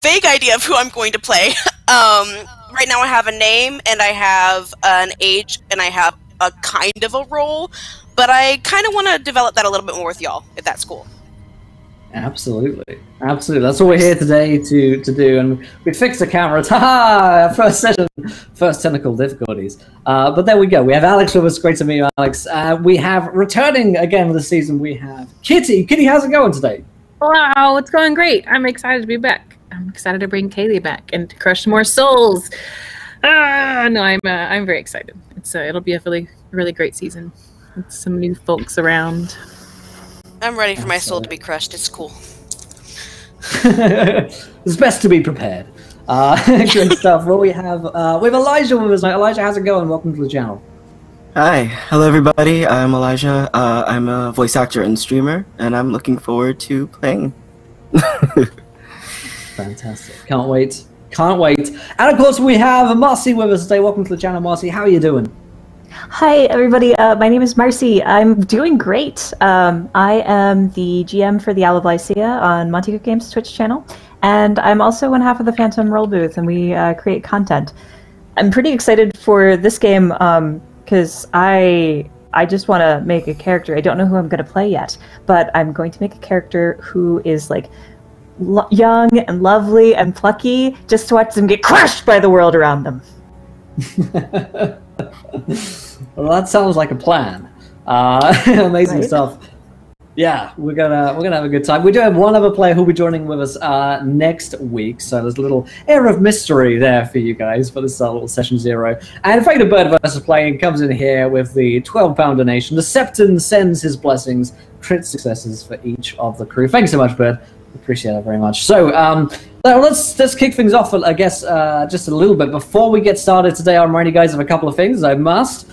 vague idea of who I'm going to play. Right now I have a name, and I have an age, and I have a kind of a role, but I kind of want to develop that a little bit more with y'all, if that's cool. Absolutely. Absolutely. That's what we're here today to do. And we fixed the camera. Ta-ha! First session, first technical difficulties. But there we go. We have Alex with us. Great to meet you, Alex. We have, returning again this season, we have Kitty. Kitty, how's it going today? Wow, it's going great. I'm excited to be back. I'm excited to bring Kaylee back and to crush more souls. No, I'm very excited. It'll be a really great season with some new folks around. I'm ready for my soul to be crushed. It's cool. It's best to be prepared. Great stuff. Well, we have Elijah with us. Elijah, how's it going? Welcome to the channel. Hi, hello everybody. I'm Elijah. I'm a voice actor and streamer, and I'm looking forward to playing. Fantastic. Can't wait. Can't wait. And of course, we have Marcy with us today. Welcome to the channel, Marcy. How are you doing? Hi, everybody. My name is Marcy. I'm doing great. I am the GM for the Owl of Lycia on Monty Cook Games Twitch channel, and I'm also one half of the Phantom Roll Booth, and we create content. I'm pretty excited for this game because I just want to make a character. I don't know who I'm going to play yet, but I'm going to make a character who is like young and lovely and plucky, just to watch them get crushed by the world around them. Well, that sounds like a plan. Amazing Right? stuff. Yeah, we're gonna have a good time. We do have one other player who'll be joining with us next week, so there's a little air of mystery there for you guys for this little session 0. And in fact, the Bird versus playing comes in here with the £12 donation. The Septon sends his blessings, crit successes for each of the crew. Thanks so much, Bird. Appreciate it very much. So let's kick things off, I guess, just a little bit. Before we get started today, I'm reminding you guys of a couple of things. I must.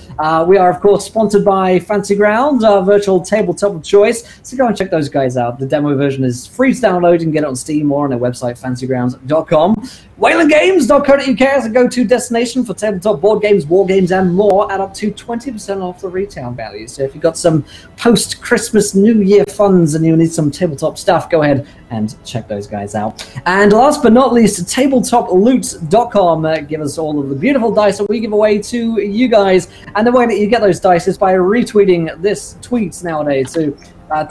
We are, of course, sponsored by Fancy Grounds, our virtual tabletop of choice. So go and check those guys out. The demo version is free to download. You can get it on Steam or on their website, fancygrounds.com. WaylandGames.co.uk is a go-to destination for tabletop board games, war games, and more at up to 20% off the retail value. So if you've got some post-Christmas New Year funds and you need some tabletop stuff, go ahead and check those guys out. And last but not least, tabletoploot.com give us all of the beautiful dice that we give away to you guys. And the way that you get those dice is by retweeting this tweet nowadays. So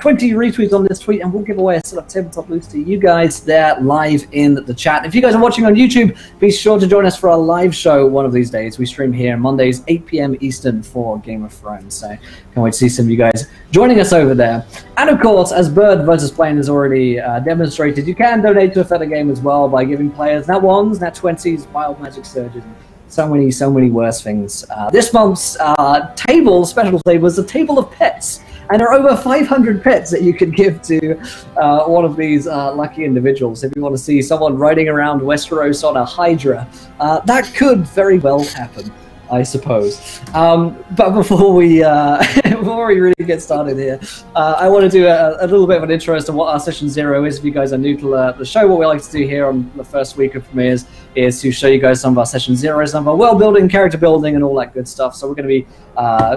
20 retweets on this tweet, and we'll give away a set of tabletop loot to you guys there live in the chat. If you guys are watching on YouTube, be sure to join us for a live show one of these days. We stream here Mondays, 8 p.m. Eastern for Game of Thrones. So can't wait to see some of you guys joining us over there. And of course, as Bird versus Plane has already demonstrated, you can donate to a Feather Game as well by giving players nat 1s, nat 20s, wild magic surges, and so many worse things. This month's special table is the Table of Pets. And there are over 500 pets that you can give to one of these lucky individuals. If you want to see someone riding around Westeros on a Hydra, that could very well happen, I suppose. But before we really get started here, I want to do a little bit of an intro as to what our Session 0 is. If you guys are new to the show, what we like to do here on the first week of premieres is to show you guys some of our Session 0s, some of our world building, character building, and all that good stuff. So we're going to be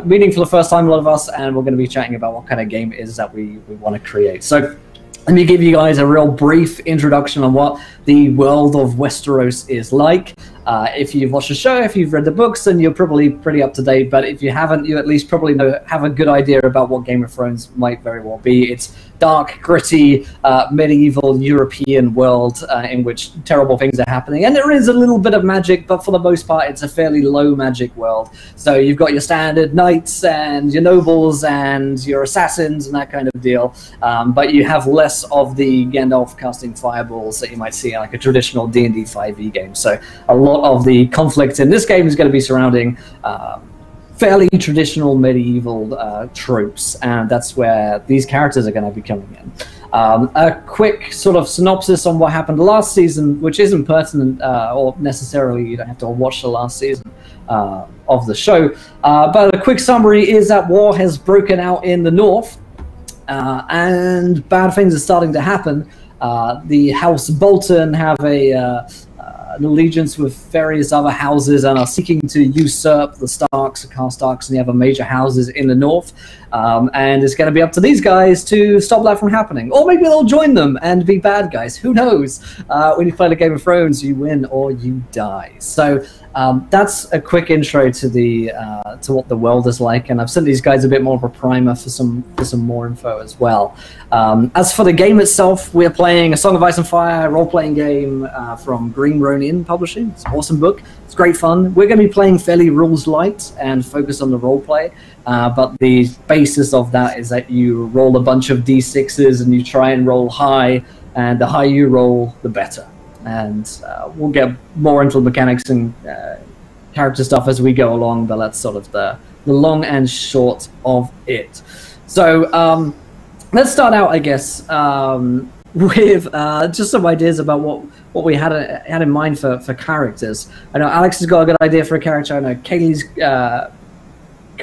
meeting for the first time, a lot of us, and we're going to be chatting about what kind of game it is that we want to create. So let me give you guys a real brief introduction on what the world of Westeros is like. If you've watched the show, if you've read the books, then you're probably pretty up to date. But if you haven't, you at least probably have a good idea about what Game of Thrones might very well be. It's dark, gritty, medieval European world in which terrible things are happening. And there is a little bit of magic, but for the most part, it's a fairly low magic world. So you've got your standard knights and your nobles and your assassins and that kind of deal. But you have less of the Gandalf casting fireballs that you might see in like a traditional D&D 5e game. So a lot of the conflict in this game is going to be surrounding fairly traditional medieval tropes, and that's where these characters are going to be coming in. A quick sort of synopsis on what happened last season, which isn't pertinent or necessarily you don't have to watch the last season of the show, but a quick summary is that war has broken out in the north, and bad things are starting to happen. The House Bolton have a an allegiance with various other houses and are seeking to usurp the Starks, the Karstarks, and the other major houses in the north. And it's going to be up to these guys to stop that from happening. Or maybe they'll join them and be bad guys. Who knows? When you play the Game of Thrones, you win or you die. So that's a quick intro to the to what the world is like, and I've sent these guys a bit more of a primer for some more info as well. As for the game itself, we're playing a Song of Ice and Fire role-playing game from Green Ronin Publishing. It's an awesome book. It's great fun. We're going to be playing fairly rules light and focus on the roleplay, but the basis of that is that you roll a bunch of d6s and you try and roll high, and the higher you roll, the better. And we'll get more into the mechanics and character stuff as we go along, but that's sort of the long and short of it. So let's start out, I guess, with just some ideas about what we had in mind for characters. I know Alex has got a good idea for a character. I know Kaylee's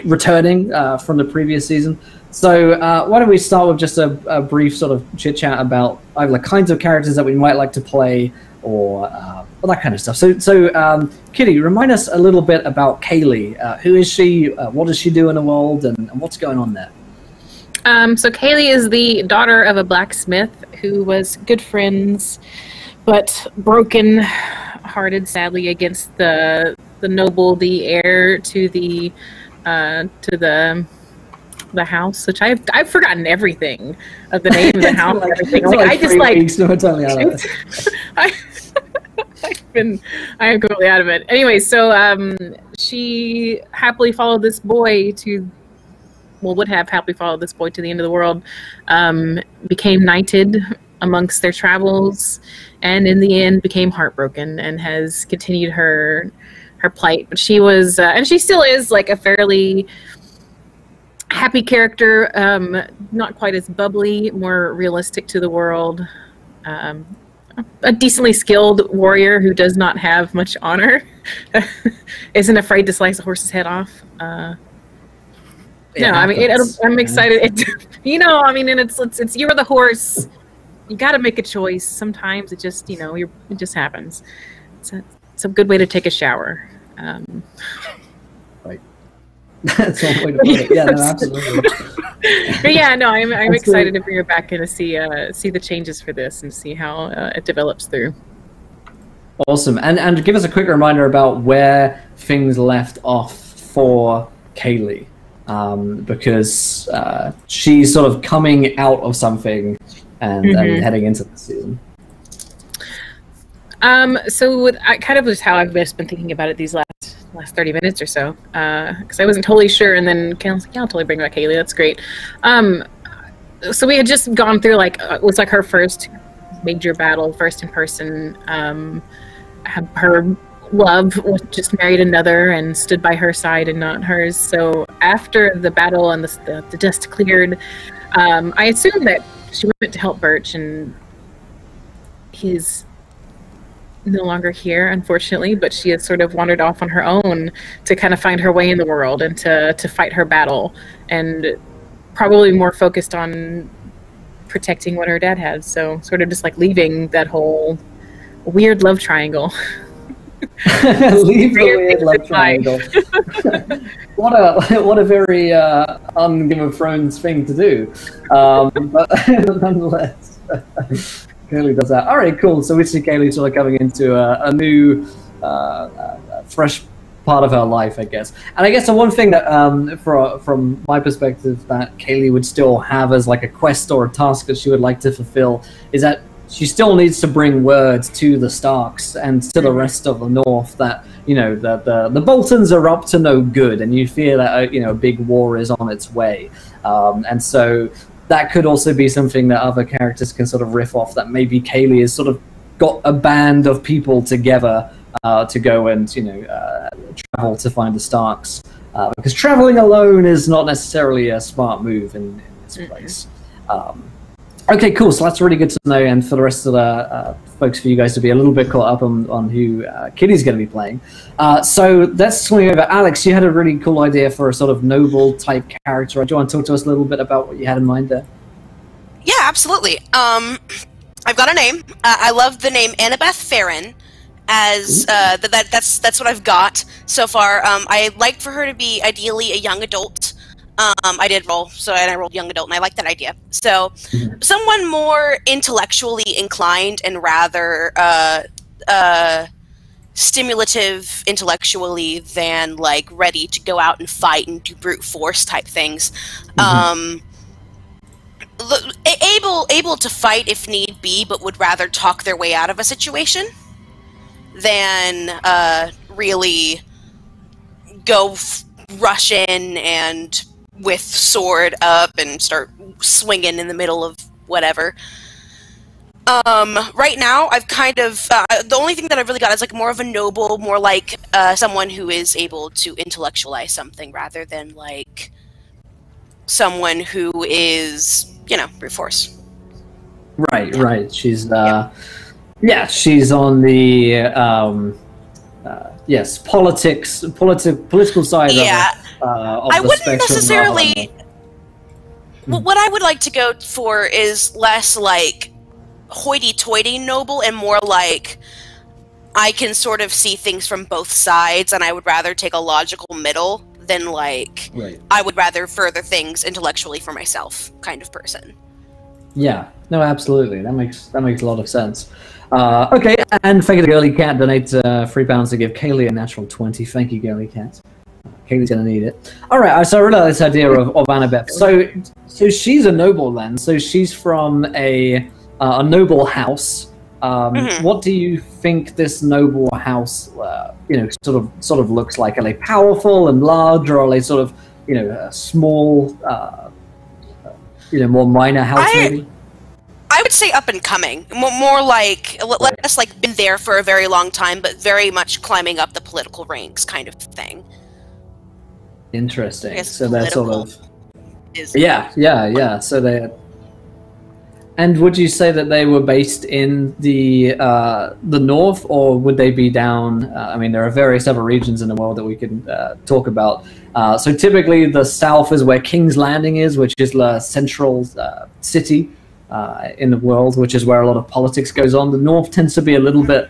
returning from the previous season. So why don't we start with just a brief sort of chit-chat about either the kinds of characters that we might like to play or that kind of stuff. So Kitty, remind us a little bit about Kaylee. Who is she? What does she do in the world? And what's going on there? So Kaylee is the daughter of a blacksmith who was good friends, but broken-hearted, sadly, against the noble, the heir to the house, which I've forgotten everything of the name of the house and everything. I am completely out of it. Anyway, so she happily followed this boy would have happily followed this boy to the end of the world, became knighted amongst their travels, and in the end became heartbroken and has continued her plight. But she was, and she still is, like a fairly happy character, not quite as bubbly, more realistic to the world. A decently skilled warrior who does not have much honor, isn't afraid to slice a horse's head off. No, I mean, I'm excited. And it's you're the horse. You got to make a choice. Sometimes it just, it just happens. It's a good way to take a shower. Right. That's one way to put it. Yeah, no, absolutely. But yeah, no, I'm excited to bring her back and to see the changes for this and see how it develops through. Awesome, and give us a quick reminder about where things left off for Kaylee, because she's sort of coming out of something and heading into the season. So I kind of just how I've just been thinking about it these last 30 minutes or so, because I wasn't totally sure, and then Ken was like, yeah, I'll totally bring back Kaylee, that's great. So we had just gone through, it was like her first major battle, first in person. Her love was just married another and stood by her side and not hers. So after the battle and the dust cleared, I assumed that she went to help Birch, and he's no longer here, unfortunately, but she has sort of wandered off on her own to kind of find her way in the world and to fight her battle, and probably more focused on protecting what her dad had. So sort of just like leaving that whole weird love triangle. Leave the weird love triangle. What a very un-Game of Thrones thing to do. But nonetheless, Kaylee does that. All right, cool. So we see Kaylee sort of coming into a new, fresh part of her life, I guess. And I guess the one thing that, from my perspective, that Kaylee would still have as like a quest or a task that she would like to fulfill is that she still needs to bring word to the Starks and to the rest of the North that, the Boltons are up to no good, and you fear that, a big war is on its way. And so that could also be something that other characters can sort of riff off, that maybe Kaylee has sort of got a band of people together to go and, travel to find the Starks. Because traveling alone is not necessarily a smart move in this place. Okay, cool. So that's really good to know, and for the rest of the folks, for you guys to be a little bit caught up on who Kitty's going to be playing. So let's swing over. Alex, you had a really cool idea for a sort of noble type character. Do you want to talk to us a little bit about what you had in mind there? Yeah, absolutely. I've got a name. I love the name Annabeth Ferren, as that's what I've got so far. I'd like for her to be ideally a young adult. I did roll, and I rolled young adult, and I like that idea. So, someone more intellectually inclined and rather stimulative intellectually than like ready to go out and fight and do brute force type things. Able to fight if need be, but would rather talk their way out of a situation than really go rush in and with sword up and start swinging in the middle of whatever. Right now, I've kind of the only thing that I've really got is like more of a noble, more like someone who is able to intellectualize something rather than like someone who is, brute force. Right. She's she's on the political side of I the wouldn't spectrum necessarily. What I would like to go for is less like hoity-toity noble and more like I can sort of see things from both sides, and I would rather take a logical middle than like I would rather further things intellectually for myself kind of person. Yeah, no, absolutely. That makes a lot of sense. Okay, and thank you to Girly Cat donates £3 to give Kaylee a natural 20. Thank you, Girly Cat. Kaylee's gonna need it. All right, so I really like this idea of Annabeth. So she's a noble then. So she's from a noble house. What do you think this noble house, sort of looks like? Are they powerful and large, or are they sort of, a small, more minor house maybe? I would say up and coming, more like less like been there for a very long time, but very much climbing up the political ranks kind of thing. Interesting. So they're sort of is So they. And would you say that they were based in the north, or would they be down? I mean, there are various other regions in the world that we can talk about. So typically, the south is where King's Landing is, which is the central city in the world, which is where a lot of politics goes on. The north tends to be a little bit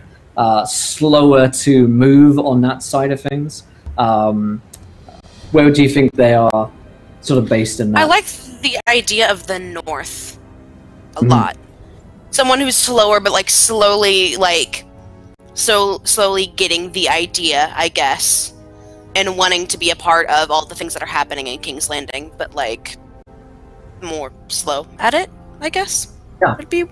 slower to move on that side of things. Where do you think they are sort of based in that? I like the idea of the north a lot. Someone who's slower, but like slowly getting the idea, I guess, and wanting to be a part of all the things that are happening in King's Landing, but like more slow at it, I guess. Yeah. Would be.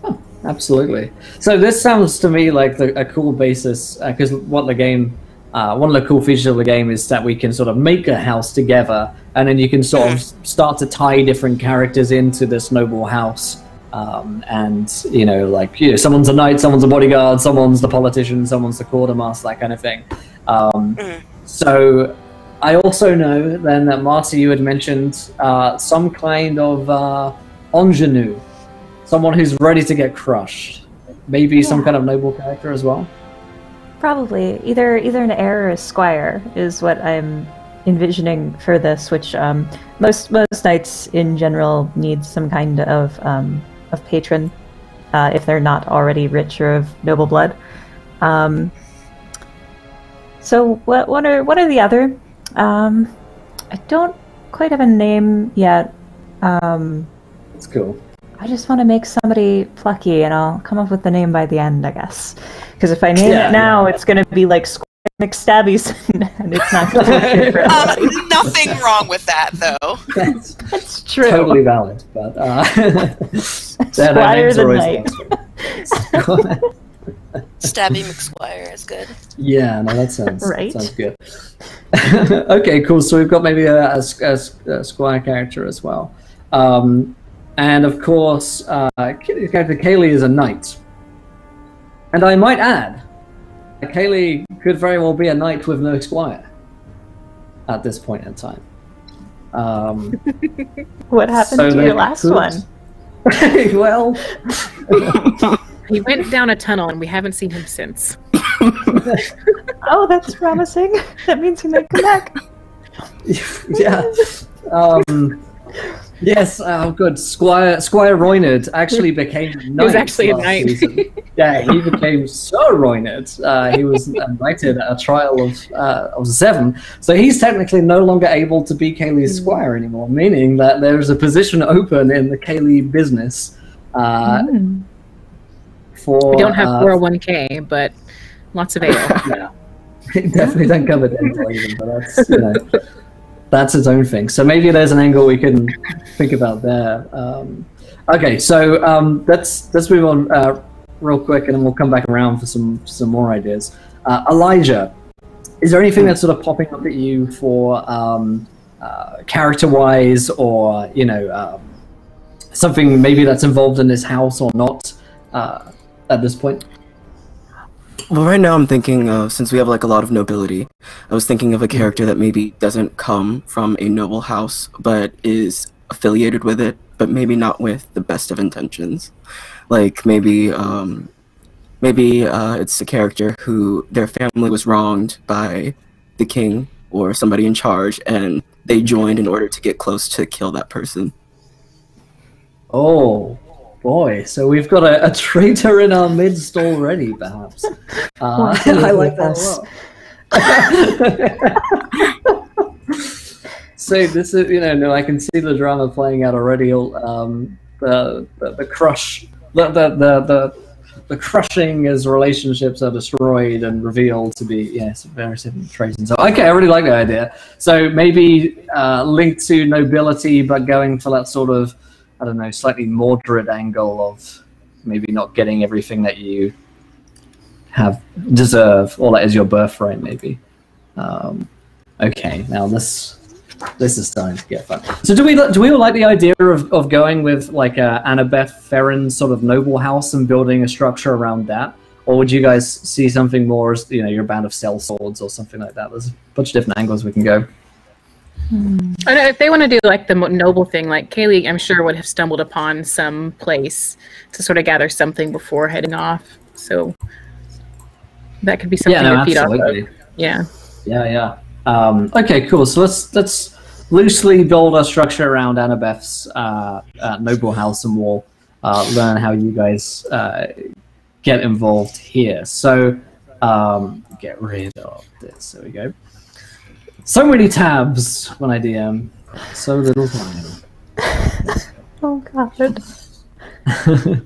Oh, absolutely. So this sounds to me like a cool basis, because what the game. One of the cool features of the game is that we can sort of make a house together, and then you can sort of start to tie different characters into this noble house. Someone's a knight, someone's a bodyguard, someone's the politician, someone's the quartermaster, that kind of thing. So I also know then that Marty, you had mentioned some kind of ingenue, someone who's ready to get crushed. Maybe some kind of noble character as well. Probably either an heir or a squire is what I'm envisioning for this. Which most knights in general need some kind of patron if they're not already rich or of noble blood. So what are the other? I don't quite have a name yet. That's cool. I just want to make somebody plucky, and I'll come up with the name by the end, I guess. Because if I name it now, it's going to be like Square McStabbies, and it's not going to be good for everybody. Nothing wrong with that, though. That's true. Totally valid, but Squire the Knight. Stabby McSquire is good. Yeah, no, that sounds right. Sounds good. Okay, cool. So we've got maybe a squire character as well. And of course, character Kaylee is a knight. And I might add, Kaylee could very well be a knight with no squire at this point in time. What happened to your last one? Well, he went down a tunnel and we haven't seen him since. Oh, that's promising. That means he might come back. Yeah. Yes, oh good. Squire Roynard actually became a knight. He was actually a last knight. season. Yeah, he became Sir Roynard. He was knighted at a trial of 7. So he's technically no longer able to be Kaylee's squire anymore, meaning that there is a position open in the Kaylee business. For We don't have 401k, but lots of ale. Yeah, definitely don't cover dental even, but that's that's its own thing. So maybe there's an angle we can think about there. Okay, so let's move on real quick, and then we'll come back around for some more ideas. Elijah, is there anything that's sort of popping up at you for character-wise, or something maybe that's involved in this house or not at this point? Well, right now I'm thinking of, since we have like a lot of nobility, I was thinking of a character that maybe doesn't come from a noble house, but is affiliated with it, but maybe not with the best of intentions. Like maybe it's a character who their family was wronged by the king or somebody in charge, and they joined in order to get close to kill that person. Oh boy, so we've got a traitor in our midst already, perhaps. I like that a lot. So this is, no, I can see the drama playing out already. The crush, the crushing as relationships are destroyed and revealed to be various different traits. And so, okay, I really like the idea. So maybe linked to nobility, but going for that sort of, I don't know, slightly moderate angle of maybe not getting everything that you deserve, or that is your birthright, maybe. Okay, now this is starting to get fun. So do we all like the idea of going with like Annabeth Ferren sort of noble house and building a structure around that? Or would you guys see something more as, your band of sellswords or something like that? There's a bunch of different angles we can go. I know if they want to do like the noble thing, like Kaylee, I'm sure would have stumbled upon some place to sort of gather something before heading off. So that could be something to feed off of. Yeah. Okay, cool. So let's loosely build a structure around Annabeth's noble house, and we'll learn how you guys get involved here. So get rid of this. There we go. So many tabs when I DM, so little time. Oh god.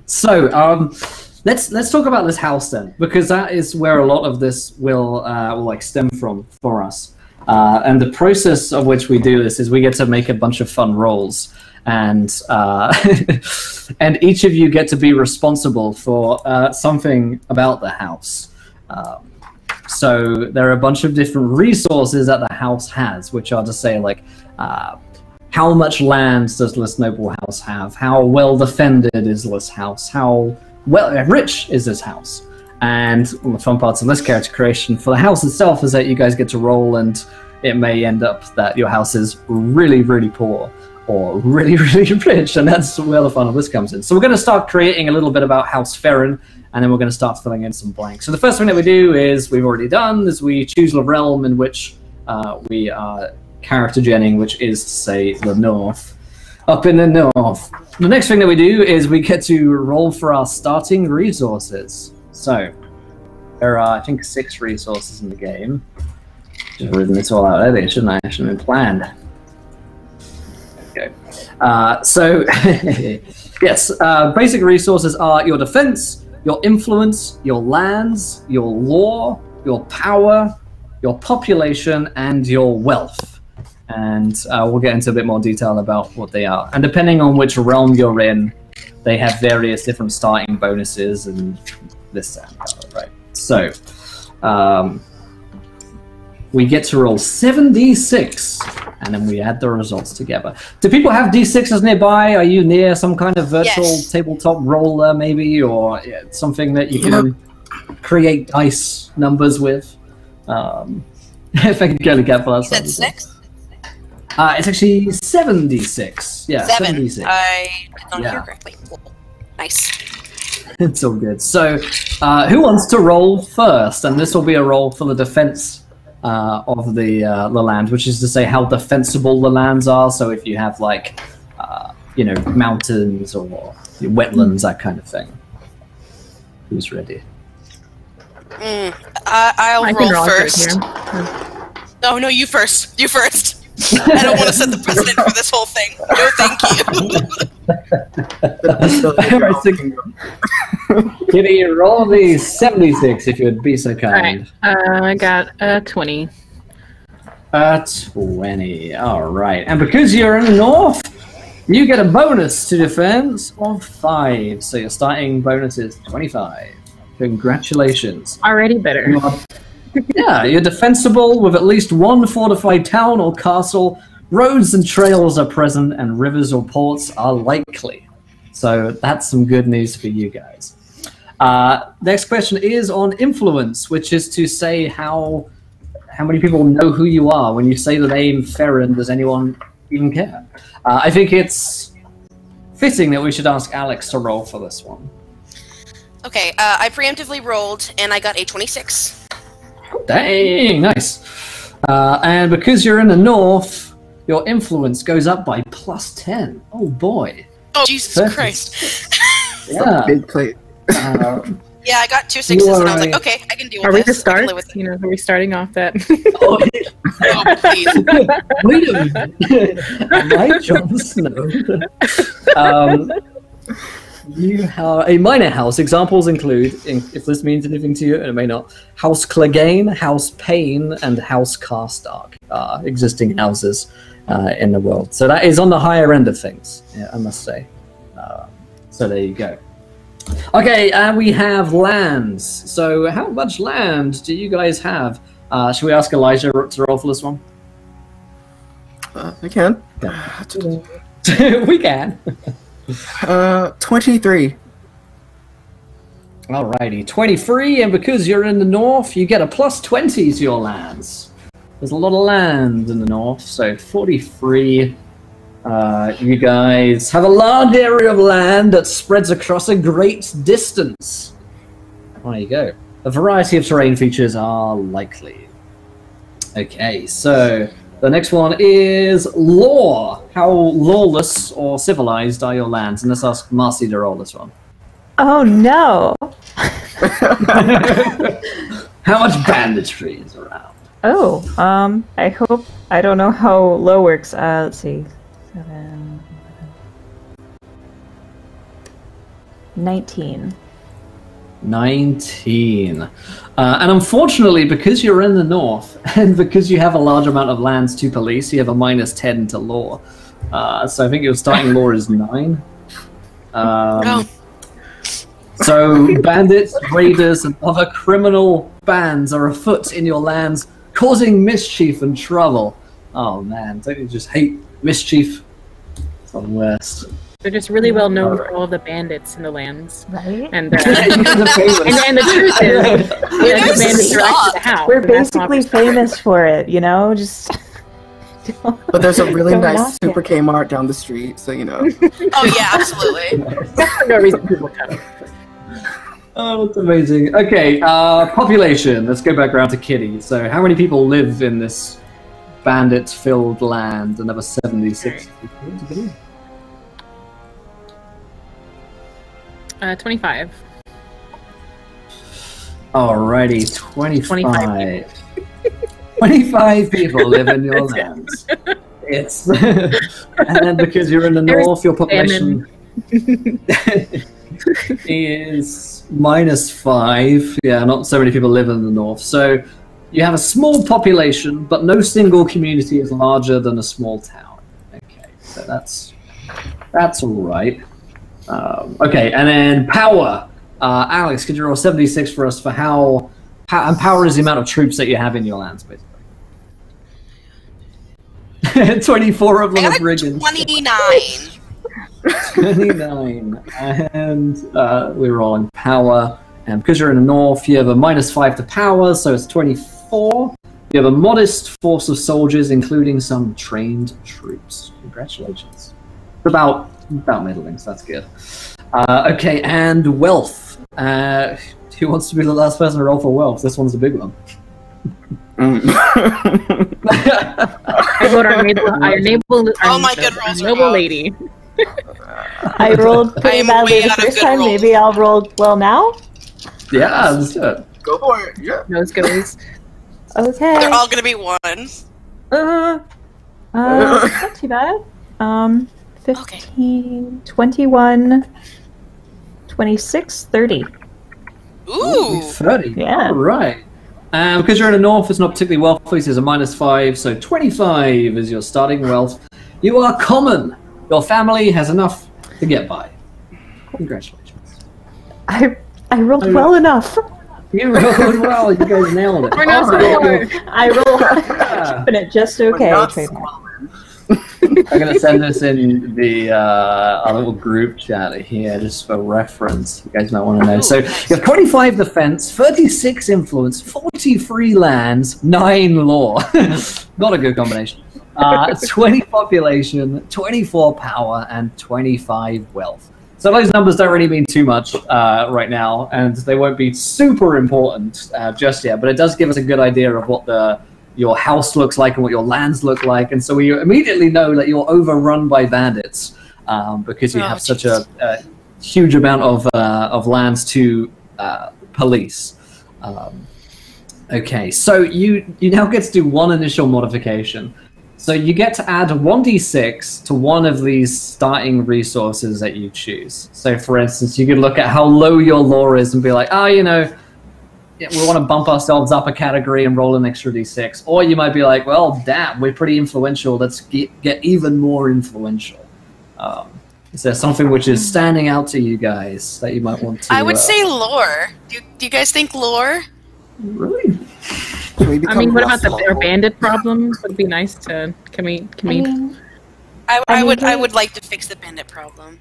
So let's talk about this house then, because that is where a lot of this will like stem from for us. And the process of which we do this is we get to make a bunch of fun rolls, and and each of you get to be responsible for something about the house. So there are a bunch of different resources that the house has, which are to say, like, how much land does this noble house have? How well defended is this house? How rich is this house? And one of the fun parts of this character creation for the house itself is that you guys get to roll, and it may end up that your house is really, really poor or really, really rich, and that's where the fun of this comes in. So we're going to start creating a little bit about House Ferren, and then we're going to start filling in some blanks. So the first thing that we do is, we've already done, is we choose the realm in which we are character genning, which is to say the north. Up in the north. The next thing that we do is we get to roll for our starting resources. So there are, I think, 6 resources in the game. Just written this all out earlier, shouldn't I? I should have been planned. Okay. So yes, basic resources are your defense, your influence, your lands, your law, your power, your population, and your wealth. And we'll get into a bit more detail about what they are. And depending on which realm you're in, they have various different starting bonuses and this and that, right? So we get to roll 7d6, and then we add the results together. Do people have d6s nearby? Are you near some kind of virtual tabletop roller, maybe, or something that you can create dice numbers with? If I could get a gap for that. That's 6? It's actually 7d6. Yeah, 7d6. I did not hear correctly. Cool. Nice. It's all good. So, who wants to roll first? And this will be a roll for the defense of the land, which is to say how defensible the lands are. So if you have like mountains or wetlands, that kind of thing. Who's ready? I'll I think roll we're all good first. here. Oh, no, you first. You first. I don't want to set the precedent for this whole thing. No, thank you. Kitty, roll the 76 if you would be so kind. Alright, I got a 20. A 20. Alright. And because you're in the north, you get a bonus to defense of 5. So your starting bonus is 25. Congratulations. Already better. You're defensible with at least one fortified town or castle. Roads and trails are present, and rivers or ports are likely. So that's some good news for you guys. Next question is on influence, which is to say how many people know who you are. When you say the name Ferren, does anyone even care? I think it's fitting that we should ask Alex to roll for this one. Okay, I preemptively rolled, and I got a 26. Dang, nice. And because you're in the north, your influence goes up by +10. Oh boy. Oh, Jesus Perfect. Christ. Yeah. Big plate. Yeah, I got 2 6s, and I was like, okay, I can deal with Are we this. to I can start? live with it. Are we starting off that? Oh, Oh, please. wait a minute. Am I Jon Snow? You have a minor house. Examples include, if this means anything to you, and it may not, House Clegane, House Payne, and House Carstark are existing houses in the world. So that is on the higher end of things, I must say. So there you go. Okay, and we have lands. So how much land do you guys have? Should we ask Elijah to roll for this one? I can. We can. 23. Alrighty, 23, and because you're in the north, you get a +20 to your lands. There's a lot of land in the north, so 43. You guys have a large area of land that spreads across a great distance. There you go. A variety of terrain features are likely. Okay, so the next one is law. How lawless or civilized are your lands? And let's ask Marcy to roll this one. Oh no. How much banditry is around? Oh, I don't know how low works. Let's see. 7, 19. 19. And unfortunately, because you're in the north, and because you have a large amount of lands to police, you have a -10 to law. So I think your starting law is 9. So bandits, raiders, and other criminal bands are afoot in your lands, causing mischief and trouble. Oh man, don't you just hate mischief? It's the worst. They're just really well known for all of the bandits in the lands. Right? And, and the truth is, the bandits are actually the house. We're basically famous for it, just... But there's a really Don't nice knock Super it. Kmart down the street, so Oh, yeah, absolutely. For no reason people come. Oh, that's amazing. Okay, population. Let's go back around to Kitty. So how many people live in this bandit-filled land? Another 76. 25. Alrighty, 25. 25 people live in your lands. It's and then because you're in the north, your population is -5. Yeah, not so many people live in the north. So you have a small population, but no single community is larger than a small town. Okay, so that's all right. Okay, and then power. Alex, could you roll 76 for us for and power is the amount of troops that you have in your lands, basically. 24 of them are brigands. 29. 29. And we're rolling power. And because you're in the north, you have a -5 to power, so it's 24. You have a modest force of soldiers, including some trained troops. Congratulations. About middling, so that's good. Okay, and wealth. Who wants to be the last person to roll for wealth? This one's a big one. I vote our noble my good rolls are noble up. lady. I rolled I pretty am badly way the out of first good time. rolls. Maybe I'll roll well now. Yeah, let's do it. Go for it. Yeah. Nose goes. Okay. They're all gonna be ones. Not too bad. 15, 21, 26, 30. Ooh. 30. Yeah. All right. Because you're in the north, it's not particularly wealthy, so there's a -5, so 25 is your starting wealth. You are common. Your family has enough to get by. Congratulations. I rolled well enough. You rolled well. You guys nailed it. We're not score. I rolled keeping it just okay. Not Trademark. I'm gonna send this in the our little group chat here, just for reference. You guys might want to know. So you have 25 defense, 36 influence, 43 lands, 9 law. Not a good combination. 20 population, 24 power, and 25 wealth. So those numbers don't really mean too much right now, and they won't be super important just yet. But it does give us a good idea of what your house looks like and what your lands look like, and so we immediately know that you're overrun by bandits because you have such a huge amount of lands to police. Okay, so you now get to do one initial modification. So you get to add 1d6 to one of these starting resources that you choose. So for instance, you could look at how low your lore is and be like, oh, you know, we want to bump ourselves up a category and roll an extra d6. Or you might be like, well, damn, we're pretty influential. Let's get even more influential. Is there something which is standing out to you guys that you might want to... I would say lore. Do you guys think lore? Really? I mean, what about our bandit problem? Would be nice to. Can we? I would like to fix the bandit problem.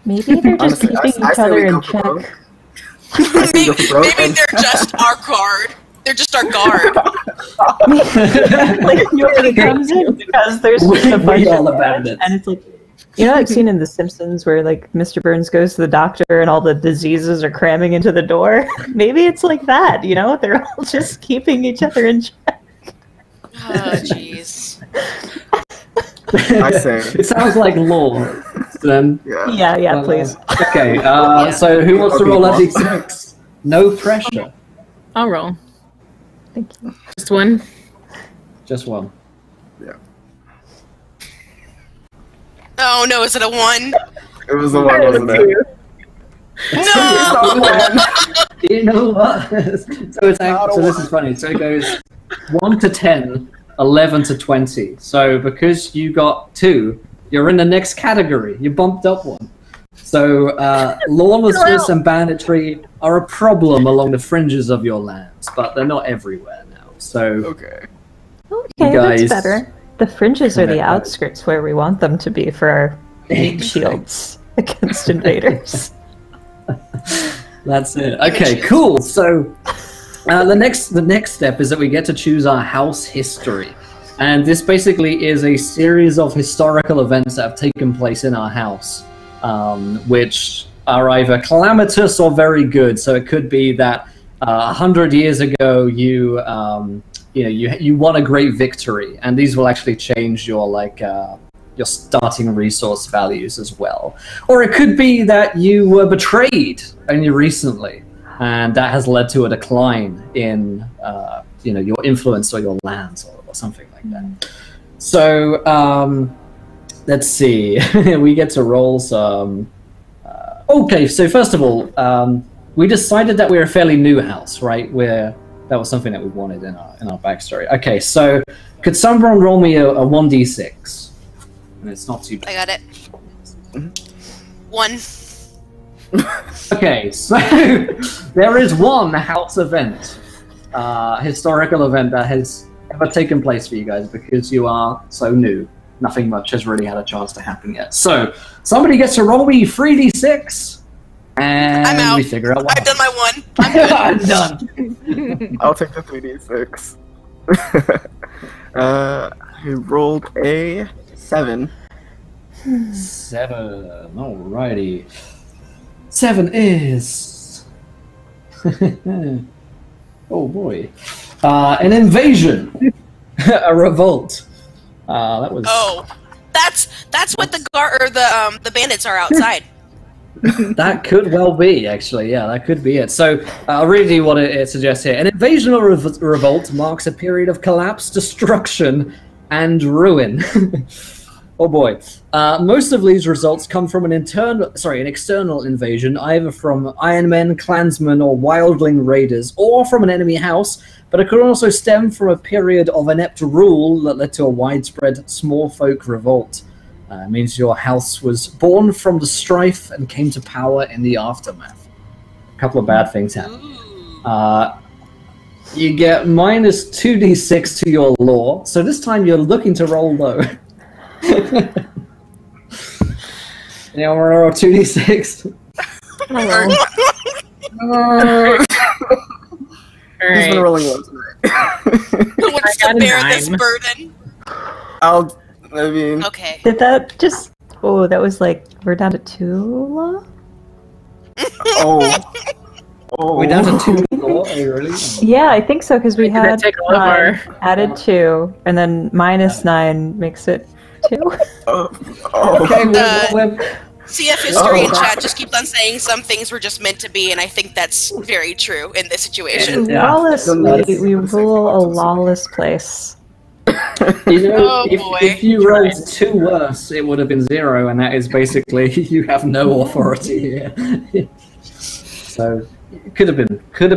Maybe they're just Honestly, keeping I each say other we go in for broke. check. Maybe they're just our guard. They're just our guard. Like nobody comes in because there's just a bunch all of bandits. and it's like, you know that scene in The Simpsons where like Mr. Burns goes to the doctor and all the diseases are cramming into the door? Maybe it's like that, you know? They're all just keeping each other in check. Oh, jeez. I say. It sounds like lore. Then. Yeah. Please. Okay, so who wants to roll a d6? No pressure. I'll roll. Thank you. Just one. Just one. Yeah. Oh no, is it a 1? It was the one, wasn't it? No! You know what? So this is funny. So it goes 1 to 10, 11 to 20. So because you got 2, you're in the next category. You bumped up 1. So lawlessness and banditry are a problem along the fringes of your lands, but they're not everywhere now. So Okay. Okay, guys- that's better. The fringes are the Okay. outskirts where we want them to be for our meat shields against invaders. that's it. Okay, cool. So the next step is that we get to choose our house history. And this basically is a series of historical events that have taken place in our house, which are either calamitous or very good. So it could be that 100 years ago you won a great victory, and these will actually change your your starting resource values as well. Or it could be that you were betrayed only recently, and that has led to a decline in your influence or your lands or something like that. So let's see. We get to roll some. Okay, so first of all, we decided that we're a fairly new house, right? That was something that we wanted in our backstory. Okay, so could someone roll me a 1d6? And it's not too bad. I got it. 1. Okay, so there is one house event, historical event that has ever taken place for you guys because you are so new. Nothing much has really had a chance to happen yet. So somebody gets to roll me 3d6, and I'm out. we figure out what I've done my 1. I'm good. I'm done. I'll take the 3d6. I rolled a 7. 7. Alrighty. 7 is. Oh boy. An invasion. A revolt. That was. Oh. That's what the bandits are outside. That could well be, actually. Yeah, that could be it. So I'll read you what it suggests here. An invasion or revolt marks a period of collapse, destruction, and ruin. Oh boy. Most of these results come from an external invasion, either from Iron Men, Klansmen, or Wildling raiders, or from an enemy house, but it could also stem from a period of inept rule that led to a widespread small folk revolt. It means your house was born from the strife and came to power in the aftermath. A couple of bad things happen. You get minus 2d6 to your lore, so this time you're looking to roll low. You want to roll 2d6? Alright. Who's been rolling low tonight? Who wants to bear this burden? Okay. Did that just... Oh, that was like... We're down to 2 law? Oh. We're down to 2 lore? Are you really? Yeah, I think so, because we had take all of our... added 2, and then minus 9 makes it 2. Okay, CF history in chat just keeps on saying some things were just meant to be, and I think that's very true in this situation. Yeah. Lawless, we rule a lawless place. You know, Oh, if you rolled 2 worse, it would have been 0, and that is basically you have no authority here. So it could have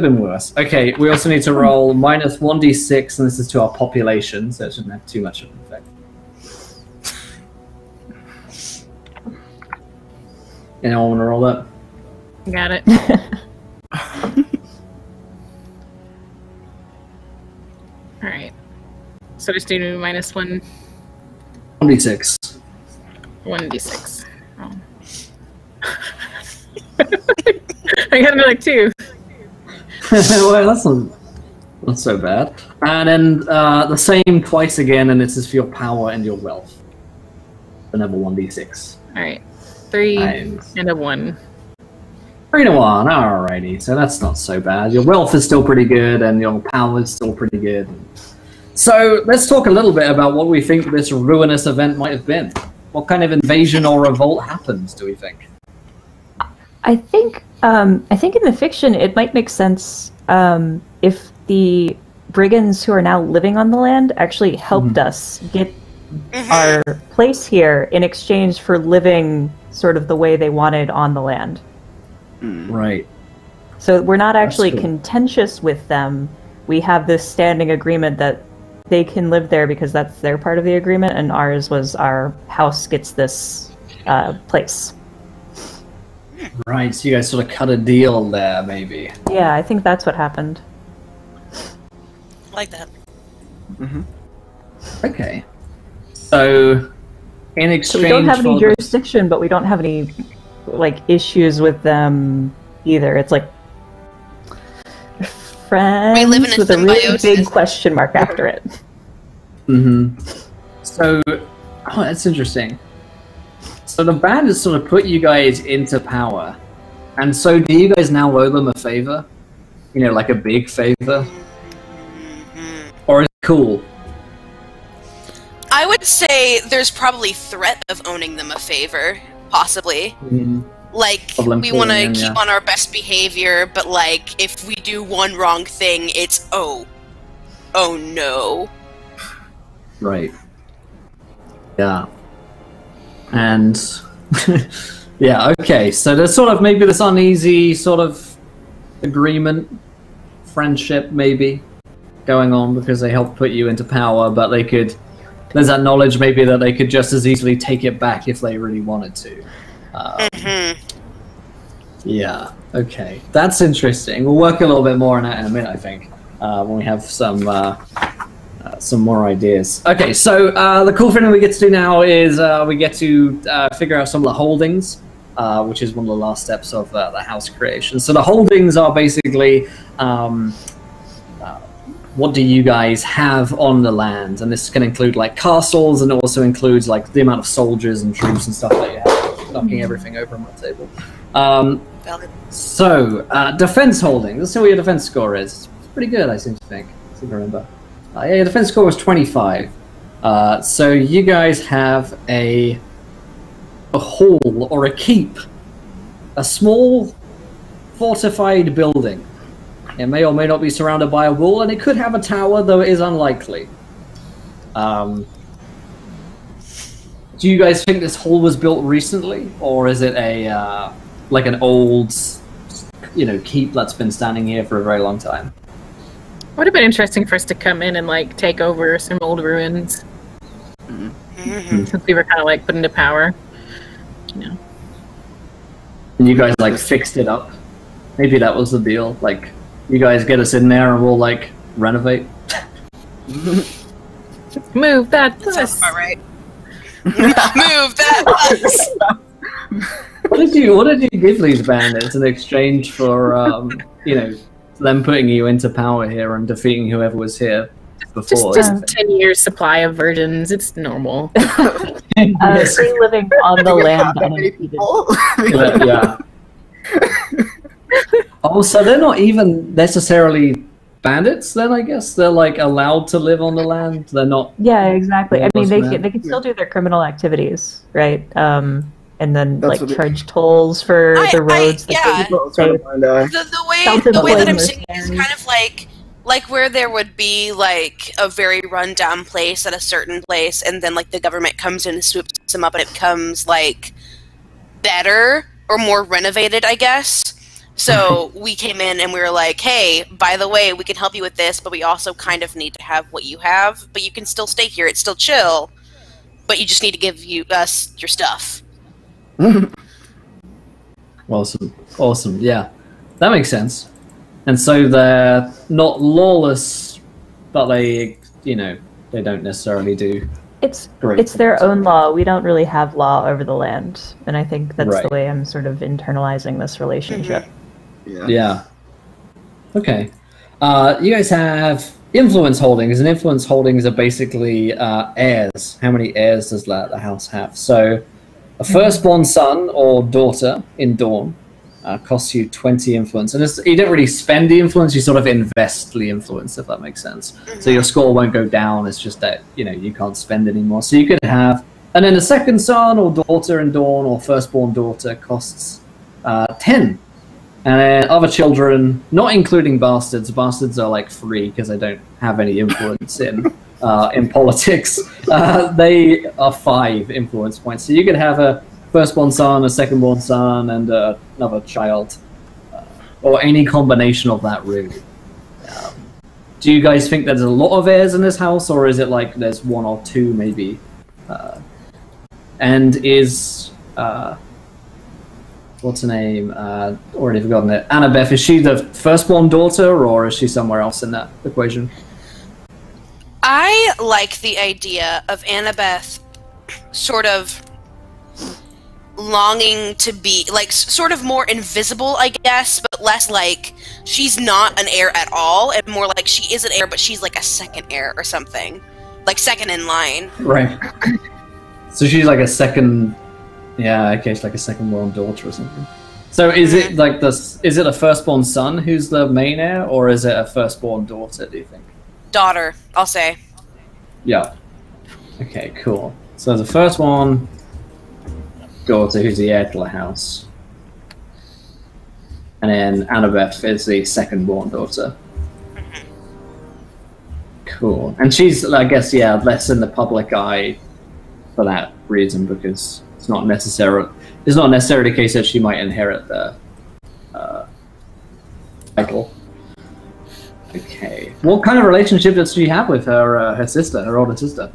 been worse. Okay, we also need to roll minus 1d6, and this is to our population, so it shouldn't have too much of an effect. Anyone want to roll that? Got it. Alright. So just do minus 1. 1d6. 1d6. Oh. I got another 2. Well, that's not so bad. And then the same twice again, and this is for your power and your wealth. Another 1d6. Alright. 3 Nice. and a 1. 3 to 1, alrighty. So that's not so bad. Your wealth is still pretty good, and your power is still pretty good. So let's talk a little bit about what we think this ruinous event might have been. What kind of invasion or revolt happens, do we think? I think in the fiction it might make sense if the brigands who are now living on the land actually helped us get our place here in exchange for living sort of the way they wanted on the land. Right. So we're not actually cool. contentious with them. We have this standing agreement that they can live there because that's their part of the agreement, and ours was our house gets this place. Right, so you guys sort of cut a deal there, maybe. Yeah, I think that's what happened. Like that. Okay. So, in exchange So we don't have any for the- jurisdiction, but we don't have any like issues with them either. It's like friends living in with a really symbiosis. big question mark after it. So, that's interesting. So the bandits sort of put you guys into power, and so do you guys now owe them a favor? You know, like a big favor? Or is it cool? I would say there's probably threat of owning them a favor, possibly. Like, Problem we want to pulling in, keep yeah. on our best behavior, but like, if we do one wrong thing, it's oh no. Right. Yeah. And yeah, okay. So there's sort of maybe this uneasy sort of agreement, friendship maybe going on because they helped put you into power, but there's that knowledge maybe that they could just as easily take it back if they really wanted to. Yeah, okay. That's interesting. We'll work a little bit more on that in a minute, I think, when we have some more ideas. Okay, so the cool thing we get to do now is we get to figure out some of the holdings, which is one of the last steps of the house creation. So the holdings are basically what do you guys have on the land, and this can include like castles, and it also includes like the amount of soldiers and troops and stuff that you have, knocking everything over on my table. So defense holding. Let's see what your defense score is. It's pretty good, I seem to remember. Yeah, your defense score was 25. So you guys have a hall or a keep, a small fortified building. It may or may not be surrounded by a wall, and it could have a tower, though it is unlikely. Do you guys think this hall was built recently, or is it a like an old, keep that's been standing here for a very long time? Would have been interesting for us to come in and like take over some old ruins, since we were kind of like put into power. And you guys like fixed it up. Maybe that was the deal. Like, you guys get us in there and we'll like renovate. Move that bus. Sounds about right. Move that bus. What did you give these bandits in exchange for them putting you into power here and defeating whoever was here before? Just 10 years supply of virgins. It's normal. Free living on the land. Yeah. Oh, so they're not even necessarily bandits then, I guess? They're like allowed to live on the land? They're not... Yeah, exactly. I mean, they can still do their criminal activities, right? And then charge tolls for the roads. The way that I'm seeing it is kind of like where there would be like a very rundown place at a certain place, and then like the government comes in and swoops them up, and it becomes like better or more renovated, I guess. So we came in and we were like, hey, by the way, we can help you with this, but we also kind of need to have what you have, but you can still stay here. It's still chill, but you just need to give us your stuff. Awesome. Yeah, that makes sense. And so they're not lawless, but they don't necessarily do. It's their own law. We don't really have law over the land, and I think that's the way I'm sort of internalizing this relationship. Yeah. Okay. You guys have influence holdings, and influence holdings are basically heirs. How many heirs does the house have? So a firstborn son or daughter in Dawn costs you 20 influence. And you don't really spend the influence, you sort of invest the influence, if that makes sense. So your score won't go down, it's just that, you can't spend anymore. So you could have... And then a second son or daughter in Dawn or firstborn daughter costs 10. And then other children, not including bastards. Bastards are like free because they don't have any influence in politics. They are 5 influence points. So you could have a firstborn son, a secondborn son, and another child, or any combination of that, really. Do you guys think there's a lot of heirs in this house, or is it like there's 1 or 2 maybe? And is what's her name? Already forgotten it. Annabeth, is she the firstborn daughter, or is she somewhere else in that equation? I like the idea of Annabeth sort of longing to be, like, sort of more invisible, I guess, but less like she's not an heir at all, and more like she is an heir, but she's like a second heir or something. Like, second in line. Right. So she's like a second... Yeah, okay, it's like a second-born daughter or something. So is it like is it a firstborn son who's the main heir, or is it a firstborn daughter, do you think? Daughter, I'll say. Yeah. Okay, cool. So the first one, daughter who's the heir to the house. And then Annabeth is the second-born daughter. Cool. And she's, I guess, less in the public eye for that reason, because it's not necessarily the case that she might inherit the title. Okay. What kind of relationship does she have with her sister, her older sister?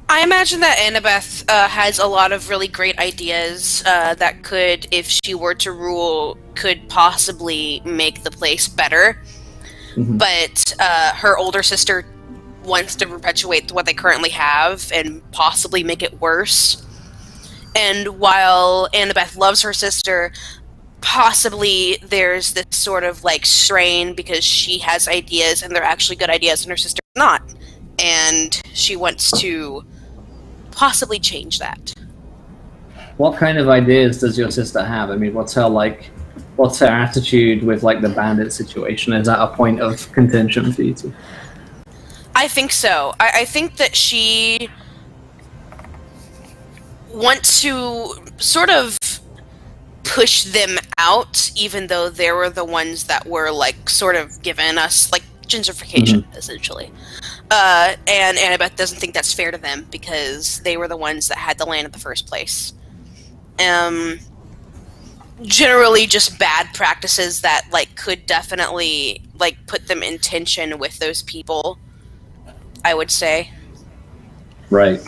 I imagine that Annabeth has a lot of really great ideas that could, if she were to rule, could possibly make the place better. But her older sister wants to perpetuate what they currently have and possibly make it worse. And while Annabeth loves her sister, possibly there's this sort of like strain because she has ideas and they're actually good ideas and her sister's not. And she wants to possibly change that. What kind of ideas does your sister have? I mean, what's her attitude with like the bandit situation? Is that a point of contention for you two? I think so. I think that she wants to sort of push them out, even though they were the ones that were like sort of given us like gentrification, essentially. And Annabeth doesn't think that's fair to them because they were the ones that had the land in the first place. Generally just bad practices that like could definitely like put them in tension with those people, I would say. Right.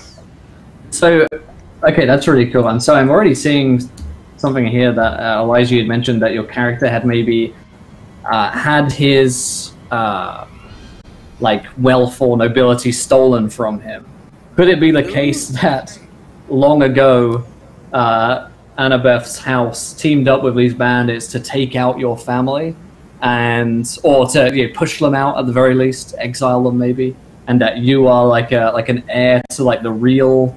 So, okay, that's really cool. And so I'm already seeing something here that Elijah had mentioned, that your character had maybe had his like wealth or nobility stolen from him. Could it be the case that long ago Annabeth's house teamed up with these bandits to take out your family, or to push them out at the very least, exile them maybe, and that you are like an heir to like the real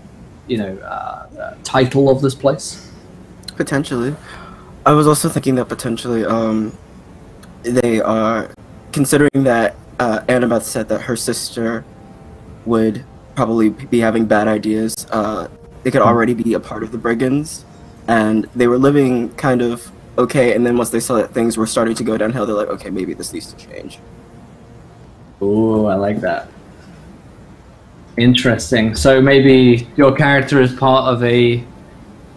title of this place? Potentially. I was also thinking that potentially they are, considering that Annabeth said that her sister would probably be having bad ideas, they could already be a part of the brigands, and they were living kind of okay, and then once they saw that things were starting to go downhill, they're like, okay, maybe this needs to change. Ooh, I like that. Interesting. So maybe your character is part of a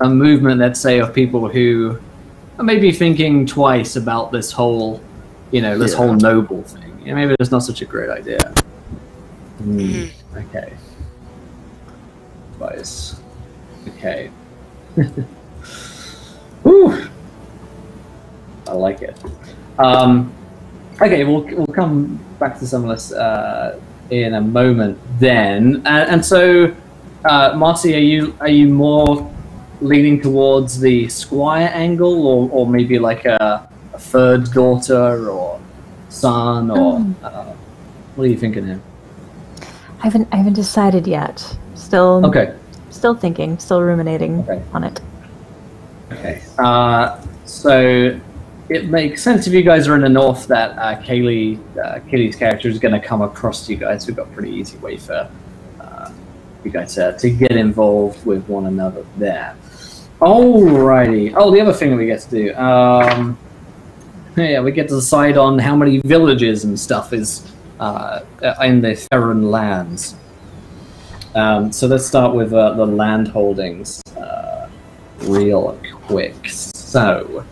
movement, let's say, of people who are maybe thinking twice about this whole, this whole noble thing. Maybe it's not such a great idea. Okay. Twice. Okay. Whew. I like it. Okay, we'll come back to some of this in a moment then. And so, Marcy, are you more leaning towards the squire angle, or maybe like a third daughter or son, or what are you thinking here? I haven't decided yet. Still thinking, still ruminating on it. Okay. So it makes sense if you guys are in the north that Kaylee's character is going to come across to you guys. We've got a pretty easy way for you guys to get involved with one another there. Alrighty. Oh, the other thing we get to do. Yeah, we get to decide on how many villages and stuff is in the Ferren lands. So let's start with the land holdings real quick. So,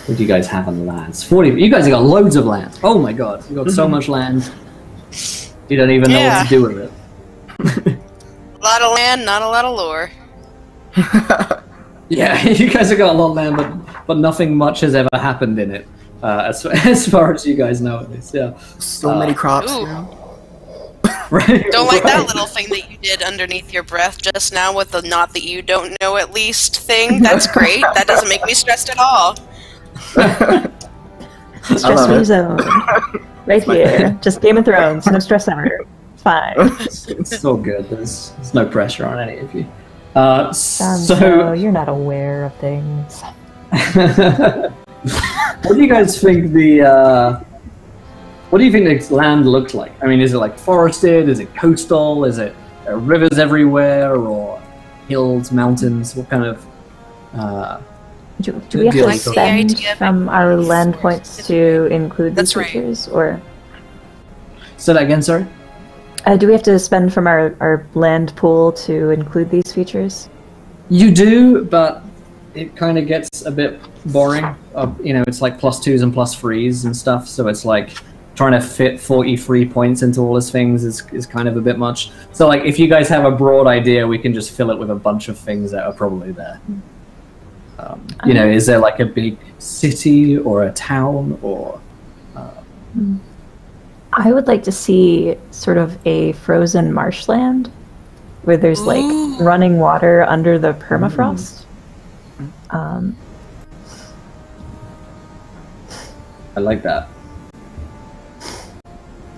what do you guys have on the lands? 40. You guys have got loads of land. Oh my god, you got so much land. You don't even know what to do with it. A lot of land, not a lot of lore. Yeah, you guys have got a lot of land, but nothing much has ever happened in it, as far as you guys know at least. Yeah, so many crops. Right. Don't like that little thing that you did underneath your breath just now with the "not that you don't know at least" thing. That's great. That doesn't make me stressed at all. Stress-free zone. Right here. Just Game of Thrones. No stress ever. It's fine. It's so good. There's no pressure on any of you. So you're not aware of things. What do you guys think what do you think this land looks like? I mean, is it like forested? Is it coastal? Is it rivers everywhere, or hills, mountains? What kind of do we have to spend from our land points to include these features, or? Say that again, sorry? Do we have to spend from our land pool to include these features? You do, but it kind of gets a bit boring. It's like +2s and +3s and stuff, so it's like trying to fit 43 points into all these things is kind of a bit much. So like, if you guys have a broad idea, we can just fill it with a bunch of things that are probably there. Is there like a big city or a town, or? I would like to see sort of a frozen marshland where there's like running water under the permafrost. I like that.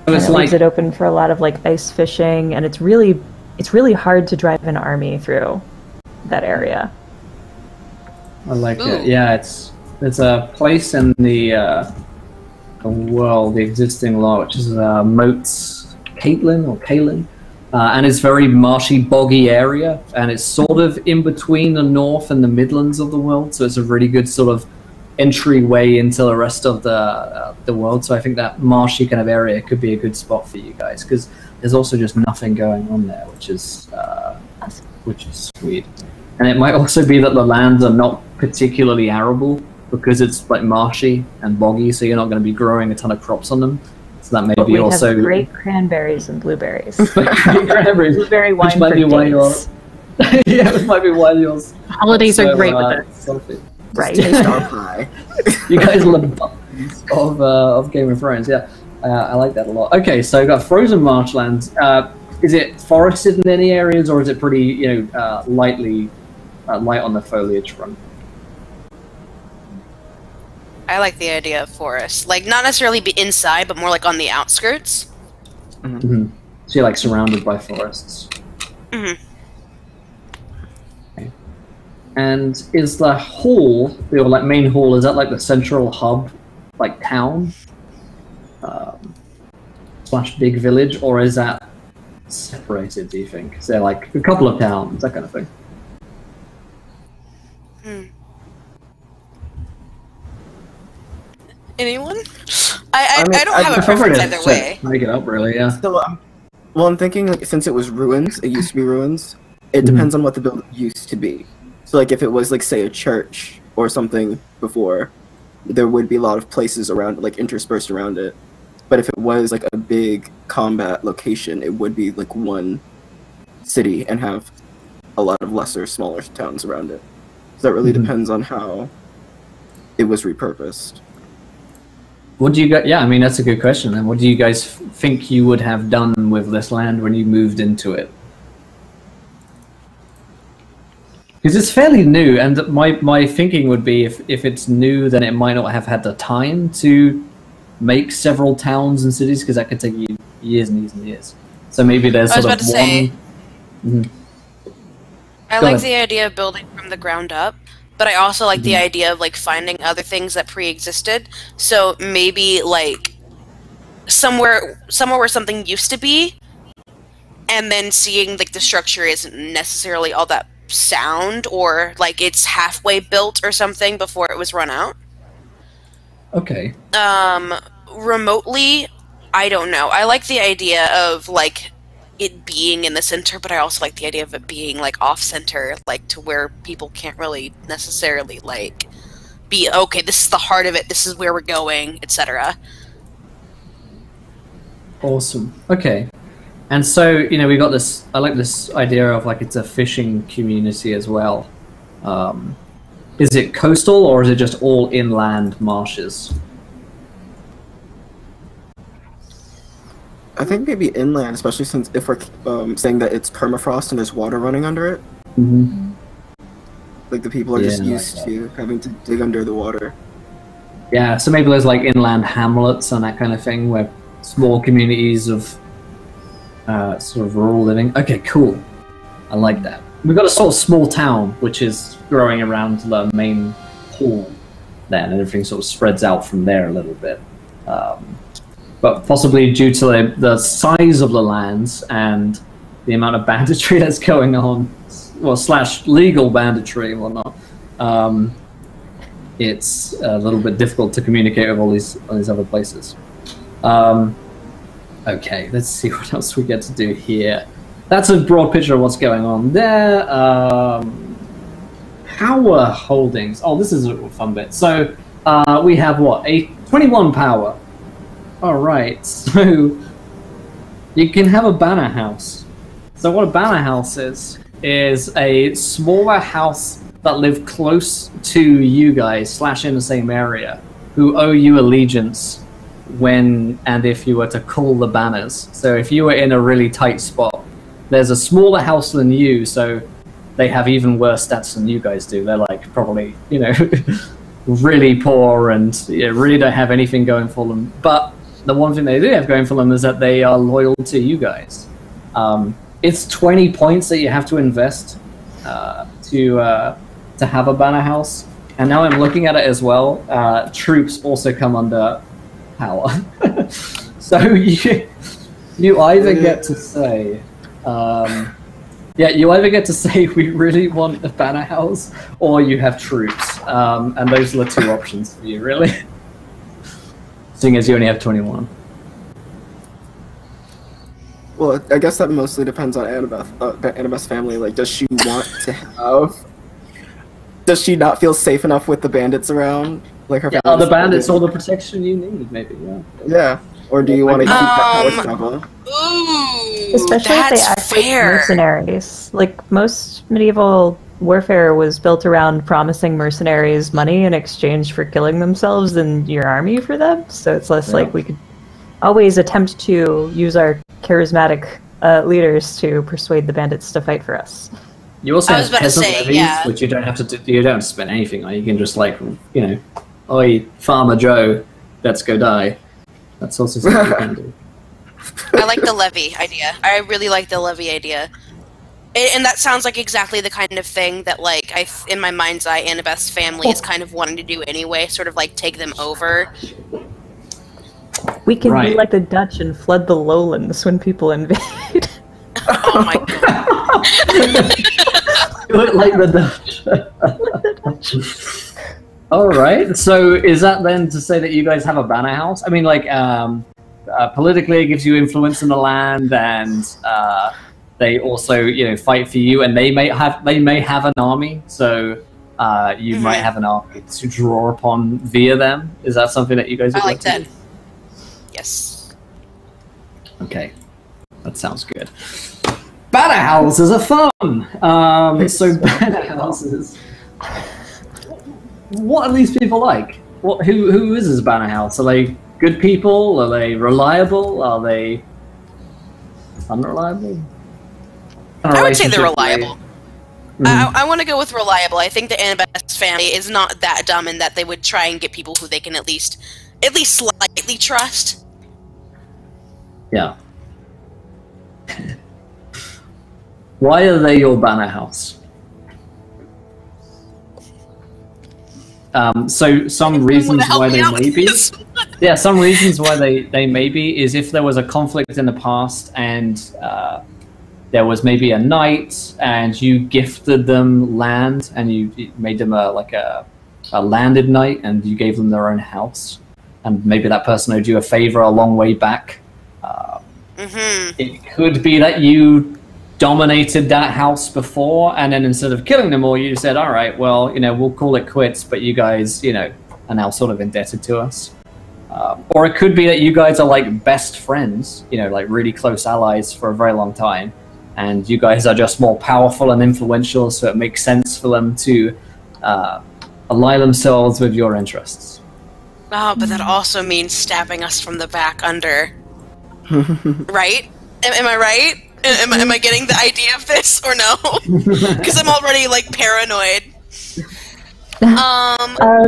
So it leaves it open for a lot of like ice fishing, and it's really hard to drive an army through that area. I like it. Yeah, it's a place in the world, the existing law, which is moats Caitlin or Kaylin, and it's very marshy, boggy area, and it's sort of in between the north and the Midlands of the world, so it's a really good sort of entryway into the rest of the world. So I think that marshy kind of area could be a good spot for you guys, because there's also just nothing going on there, which is sweet. And it might also be that the lands are not particularly arable, because it's like marshy and boggy, so you're not going to be growing a ton of crops on them. So that may but be we also have great cranberries and blueberries. Blueberry wine which might for be why dates. yeah, which might be why yours. Holidays are great with us. Selfie. Right. Taste our pie. You guys love buttons of Game of Thrones, yeah. I like that a lot. Okay, so we've got frozen marshlands. Is it forested in any areas, or is it pretty, light on the foliage front? I like the idea of forest. Like, not necessarily be inside, but more like on the outskirts. Mm-hmm. So you're like surrounded by forests. Mm-hmm. Okay. And is the hall, the like main hall, is that like the central hub, like town, / big village, or is that separated? Do you think? Is there like a couple of towns, that kind of thing? Anyone? I don't have a preference either way. Make it up, really, yeah. So, well, I'm thinking, like, since it was ruins, it used to be ruins. It depends on what the building used to be. So, like, if it was, like, say, a church or something before, there would be a lot of places around, like, interspersed around it. But if it was, like, a big combat location, it would be, like, one city and have a lot of lesser, smaller towns around it. So that really depends on how it was repurposed. What do you guys? Yeah, I mean that's a good question. And what do you guys think you would have done with this land when you moved into it? Because it's fairly new, and my thinking would be if it's new, then it might not have had the time to make several towns and cities, because that could take you years and years and years. So maybe there's sort of one. Say, I Go like ahead. the idea of building from the ground up. But I also like the idea of like finding other things that pre-existed. So maybe like somewhere where something used to be, and then seeing like the structure isn't necessarily all that sound, or like it's halfway built or something before it was run out. Okay. Remotely, I don't know. I like the idea of like it being in the center, but I also like the idea of it being like off center, like to where people can't really necessarily like be okay, this is the heart of it, this is where we're going, etc. Awesome. Okay. And so, we got this, I like this idea of like it's a fishing community as well. Is it coastal, or is it just all inland marshes? I think maybe inland, especially since if we're saying that it's permafrost and there's water running under it. Mm-hmm. Like the people are just like used that. to having to dig under the water. Yeah, so maybe there's like inland hamlets and that kind of thing, where small communities of sort of rural living. Okay, cool. I like that. We've got a sort of small town which is growing around the main hall then, and everything sort of spreads out from there a little bit. But possibly due to the size of the lands and the amount of banditry that's going on, well, / legal banditry and whatnot, it's a little bit difficult to communicate with all these other places. Okay, let's see what else we get to do here. That's a broad picture of what's going on there. Power holdings. Oh, this is a fun bit. So we have what? A 21 power. Alright, so you can have a banner house. So what a banner house is a smaller house that live close to you guys / in the same area, who owe you allegiance when and if you were to call the banners. So if you were in a really tight spot, there's a smaller house than you, so they have even worse stats than you guys do. They're like probably, really poor and really don't have anything going for them. But the one thing they do have going for them is that they are loyal to you guys. It's 20 points that you have to invest to have a banner house. And now I'm looking at it as well. Troops also come under power. So You either get to say, you either get to say we really want a banner house, or you have troops, and those are the two options for you, really. Seeing as you only have 21. Well, I guess that mostly depends on Annabeth's family. Like, does she want to have? Does she not feel safe enough with the bandits around? Like her. Yeah, the bandits, all the protection you need, maybe. Yeah. Yeah. Or do you want to keep that power struggle? Ooh, Especially if they act like mercenaries. Like, most medieval warfare was built around promising mercenaries money in exchange for killing themselves and your army for them. So it's less like we could always attempt to use our charismatic leaders to persuade the bandits to fight for us. You also have peasant levies, which you don't have to do, you don't have to spend anything on. You can just, like, you know, oi, Farmer Joe, let's go die. That's also something you can do. I like the levy idea. I really like the levy idea. And that sounds like exactly the kind of thing that, like, in my mind's eye, Annabeth's family is kind of wanting to do anyway, sort of like take them over. We can be like the Dutch and flood the lowlands when people invade. Oh my god. Do it like the Dutch. Alright, so is that then to say that you guys have a banner house? I mean, like, politically it gives you influence in the land, and they also, you know, fight for you, and they may have an army, so you might have an army to draw upon via them. Is that something that you guys would like that? Yes. Okay, that sounds good. Banner houses are fun! So banner houses... What are these people like? Who is this banner house? Are they good people? Are they reliable? Are they unreliable? I would say they're reliable. I want to go with reliable. I think the Annabeth's family is not that dumb in that they would try and get people who they can at least slightly trust. Yeah. Why are they your banner house? So some reasons why they may be, some reasons why they may be is if there was a conflict in the past and there was maybe a knight and you gifted them land and you made them a landed knight and you gave them their own house, and maybe that person owed you a favor a long way back. It could be that you dominated that house before, and then instead of killing them all, you said, all right, well, you know, we'll call it quits, but you guys, you know, are now sort of indebted to us. Or it could be that you guys are like best friends, you know, like really close allies for a very long time, and you guys are just more powerful and influential, so it makes sense for them to ally themselves with your interests. Oh, but that also means stabbing us from the back under. Right? Am I right? Am I getting the idea of this, or no? Because I'm already, like, paranoid.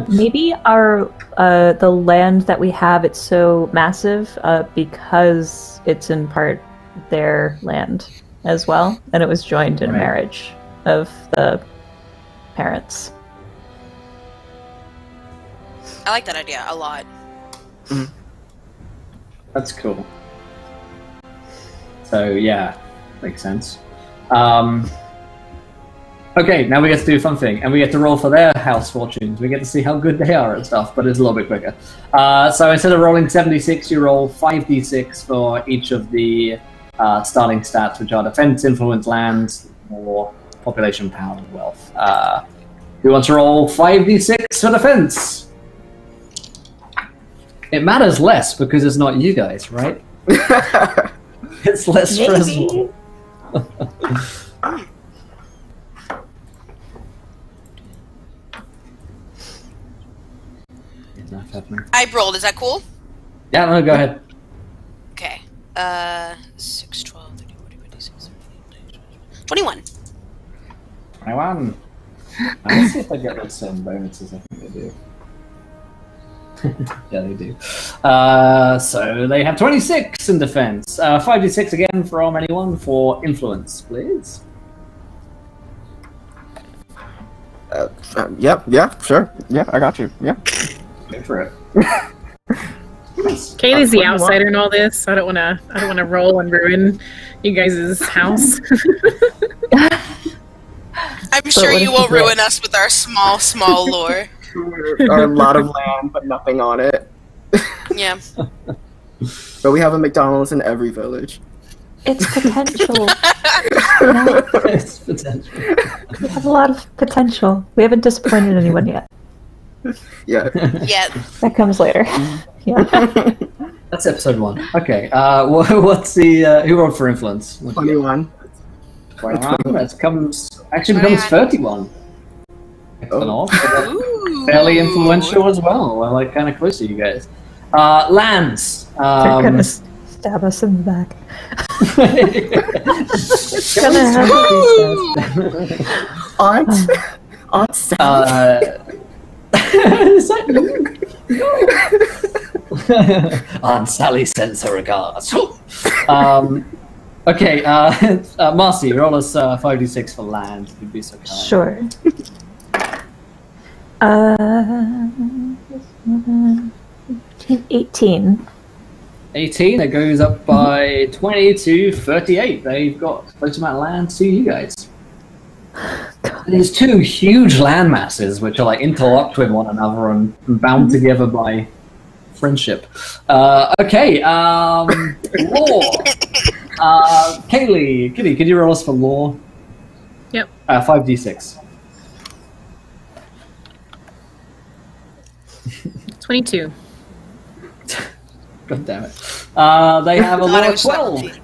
Maybe the land that we have, it's so massive because it's in part their land as well, and it was joined in marriage of the parents. I like that idea a lot. That's cool. So yeah, makes sense. Okay, now we get to do a fun thing, and we get to roll for their house fortunes. We get to see how good they are at stuff, but it's a little bit quicker. So instead of rolling 76, you roll 5d6 for each of the starting stats, which are defense, influence, land, or population, power, and wealth. Who wants to roll 5d6 for defense? It matters less because it's not you guys, right? It's less stressful. I rolled, is that cool? Yeah, no, go ahead. Okay. 6, 12, 13, 14, 15, 16, 17, 21. 21. Let's see if I get those same bonuses. I think they do. Yeah, they do. So they have 26 in defense. 5d6 again from anyone for influence, please. Yeah, sure. Yeah, I got you. Yeah. Go for it. Kaylee's the outsider in all this. I don't wanna roll and ruin you guys' house. I'm sure you won't ruin us with our small lore. Our lot of land, but nothing on it. Yeah. But we have a McDonald's in every village. It's potential. No, It's potential. we have a lot of potential. We haven't disappointed anyone yet. Yeah. Yeah. That comes later. Yeah. That's episode 1. Okay. What's the who rolled for influence? 21. That becomes 31. Oh. Ooh. Fairly influential as well. We're like kind of close to you guys. Lands. They're gonna stab us in the back. Aunt Sally. Aunt Sally sends her regards. Okay, Marcy, roll us 5d6 for land, if you'd be so kind. Sure. 18. 18, it goes up by 20 to 38. They've got close amount of land to you guys. There's 2 huge land masses which are like interlocked with one another and bound together by friendship. Okay, law. Kaylee, Kitty, could you roll us for law? Yep. 5d6. 22. God damn it. They have a law of 12.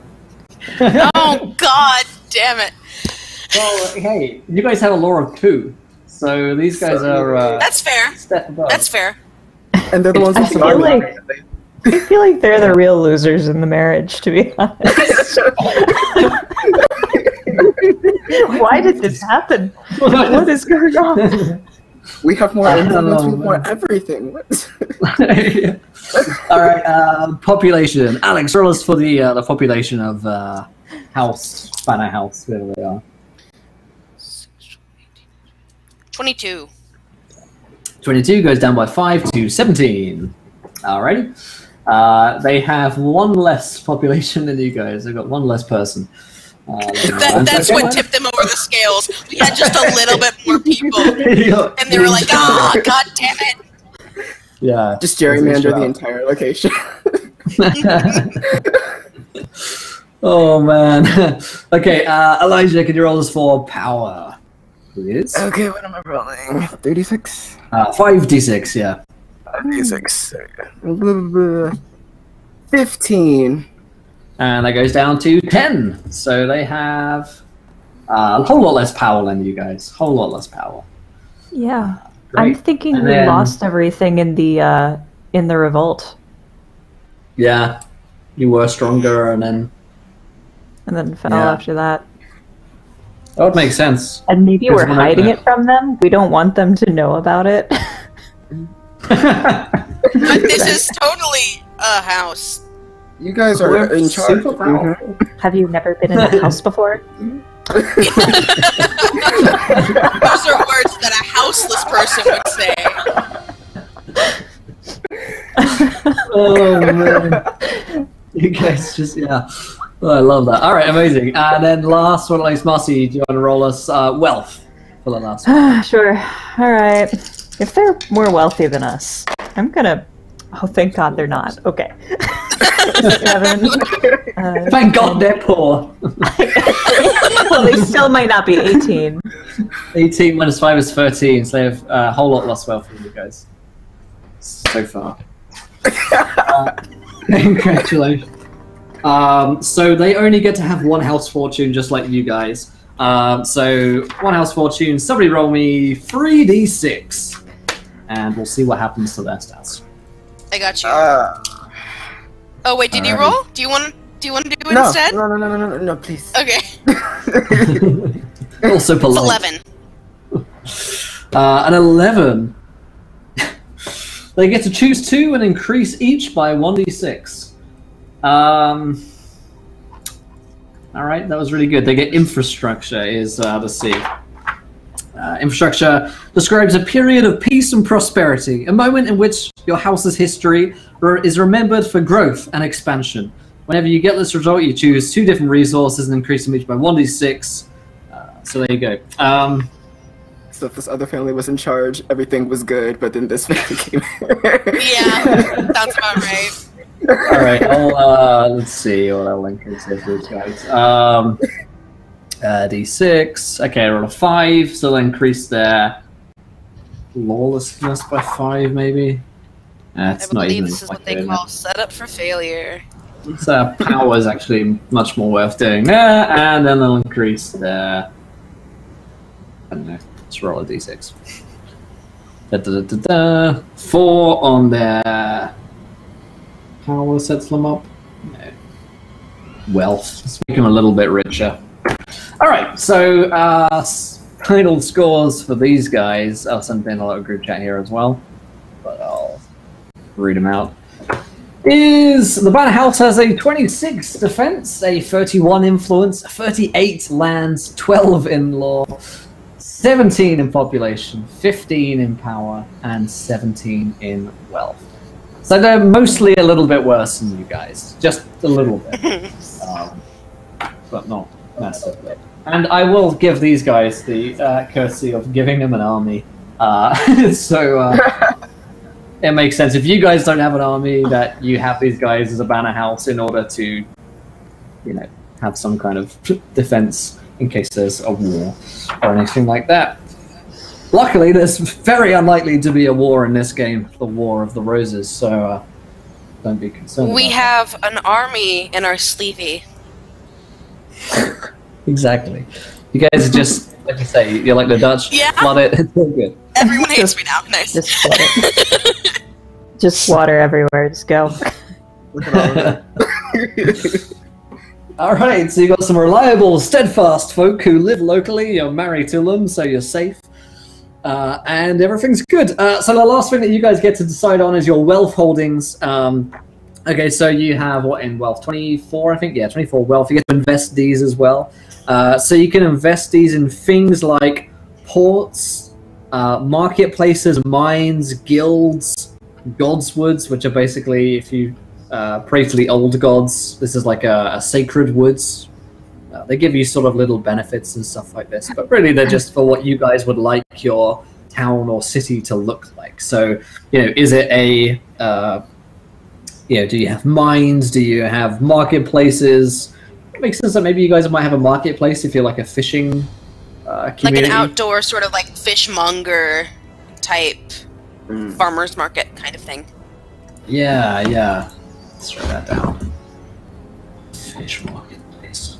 Oh God damn it! Well, hey, you guys have a law of 2, so these guys are That's fair. a step above. That's fair. And they're the ones I feel like they're the real losers in the marriage, to be honest. Why did this happen? What is going on? We have more influence, we have more everything. All right, population. Alex, roll us for the population of Banner House, wherever they are. 22. 22 goes down by 5 to 17. Alrighty. They have 1 less population than you guys. They've got 1 less person. That's what tipped them over the scales. We had just a little bit more people, and they were like, "Ah, oh, God damn it!" Yeah, just gerrymander the entire location. Oh man. Okay, Elijah, can you roll us for power, please? Okay, what am I rolling? 36? 5d6, yeah. 5d6. 15. And that goes down to 10. So they have a whole lot less power than you guys. Whole lot less power. Yeah. Great. I'm thinking we lost everything in the revolt. Yeah. You were stronger and then fell after that. That would make sense. And maybe we're hiding it from them. We don't want them to know about it. But this is totally a house. You guys are in charge. Mm-hmm. Have you never been in a house before? Those are words that a houseless person would say. Oh man. You guys just, yeah. Oh, I love that. Alright, amazing. And then last but not least, Marcy, do you want to roll us wealth for the last one? Sure. Alright. If they're more wealthy than us, I'm gonna... Oh, thank God they're not. Okay. 7. Thank God they're poor. Well, they still might not be 18. 18 minus 5 is 13, so they have a whole lot less wealth than you guys. So far. Congratulations. So they only get to have 1 house fortune, just like you guys. So 1 house fortune, somebody roll me 3d6. And we'll see what happens to their stats. I got you. Oh wait, did you roll? Do you want to do it instead? No, please. Okay. Also polite. It's 11. An 11. They get to choose 2 and increase each by 1d6. Alright, that was really good. They get infrastructure is the C. Infrastructure describes a period of peace and prosperity, a moment in which your house's history is remembered for growth and expansion. Whenever you get this result, you choose 2 different resources and increase them each by 1d6. So there you go. So if this other family was in charge, everything was good, but then this family came here. Yeah, sounds about right. All right, let's see what I'll link is here for these guys. D6. Okay, I rolled a 5, so they'll increase their lawlessness by 5, maybe. It's I not believe even this is what they call set up for failure. Power is actually much more worth doing there, and then they'll increase their. I don't know. Let's roll a d6. 4 on their power sets them up. No. Wealth. Let's make them a little bit richer. All right. So final scores for these guys. I'll send in a little group chat here as well, but I'll read them out. Is the Banner House has a 26 defense, a 31 influence, 38 lands, 12 in law, 17 in population, 15 in power, and 17 in wealth. So they're mostly a little bit worse than you guys, just a little bit, but not massively. And I will give these guys the courtesy of giving them an army. It makes sense. If you guys don't have an army, that you have these guys as a banner house in order to, have some kind of defense in case there's a war or anything like that. Luckily, there's very unlikely to be a war in this game, the War of the Roses, so don't be concerned. We have an army in our sleevey. Exactly. You guys are just, like you say, you're like the Dutch. Yeah. Flood it. It's all good. Everyone hates me now. Nice. Just flood it. Just water everywhere. Just go. All right, so you got some reliable, steadfast folk who live locally. You're married to them, so you're safe. And everything's good. So the last thing that you guys get to decide on is your wealth holdings. Okay, so you have what in wealth? 24, I think? Yeah, 24 wealth. You get to invest these as well. So you can invest these in things like ports, marketplaces, mines, guilds, godswoods, which are basically, if you pray to the old gods, this is like a sacred woods. They give you sort of little benefits and stuff like this, but really they're just for what you guys would like your town or city to look like. So, is it a, do you have mines? Do you have marketplaces? It makes sense that maybe you guys might have a marketplace if you're like a fishing community. Like an outdoor sort of like fishmonger type farmer's market kind of thing. Yeah. Let's write that down. Fish marketplace.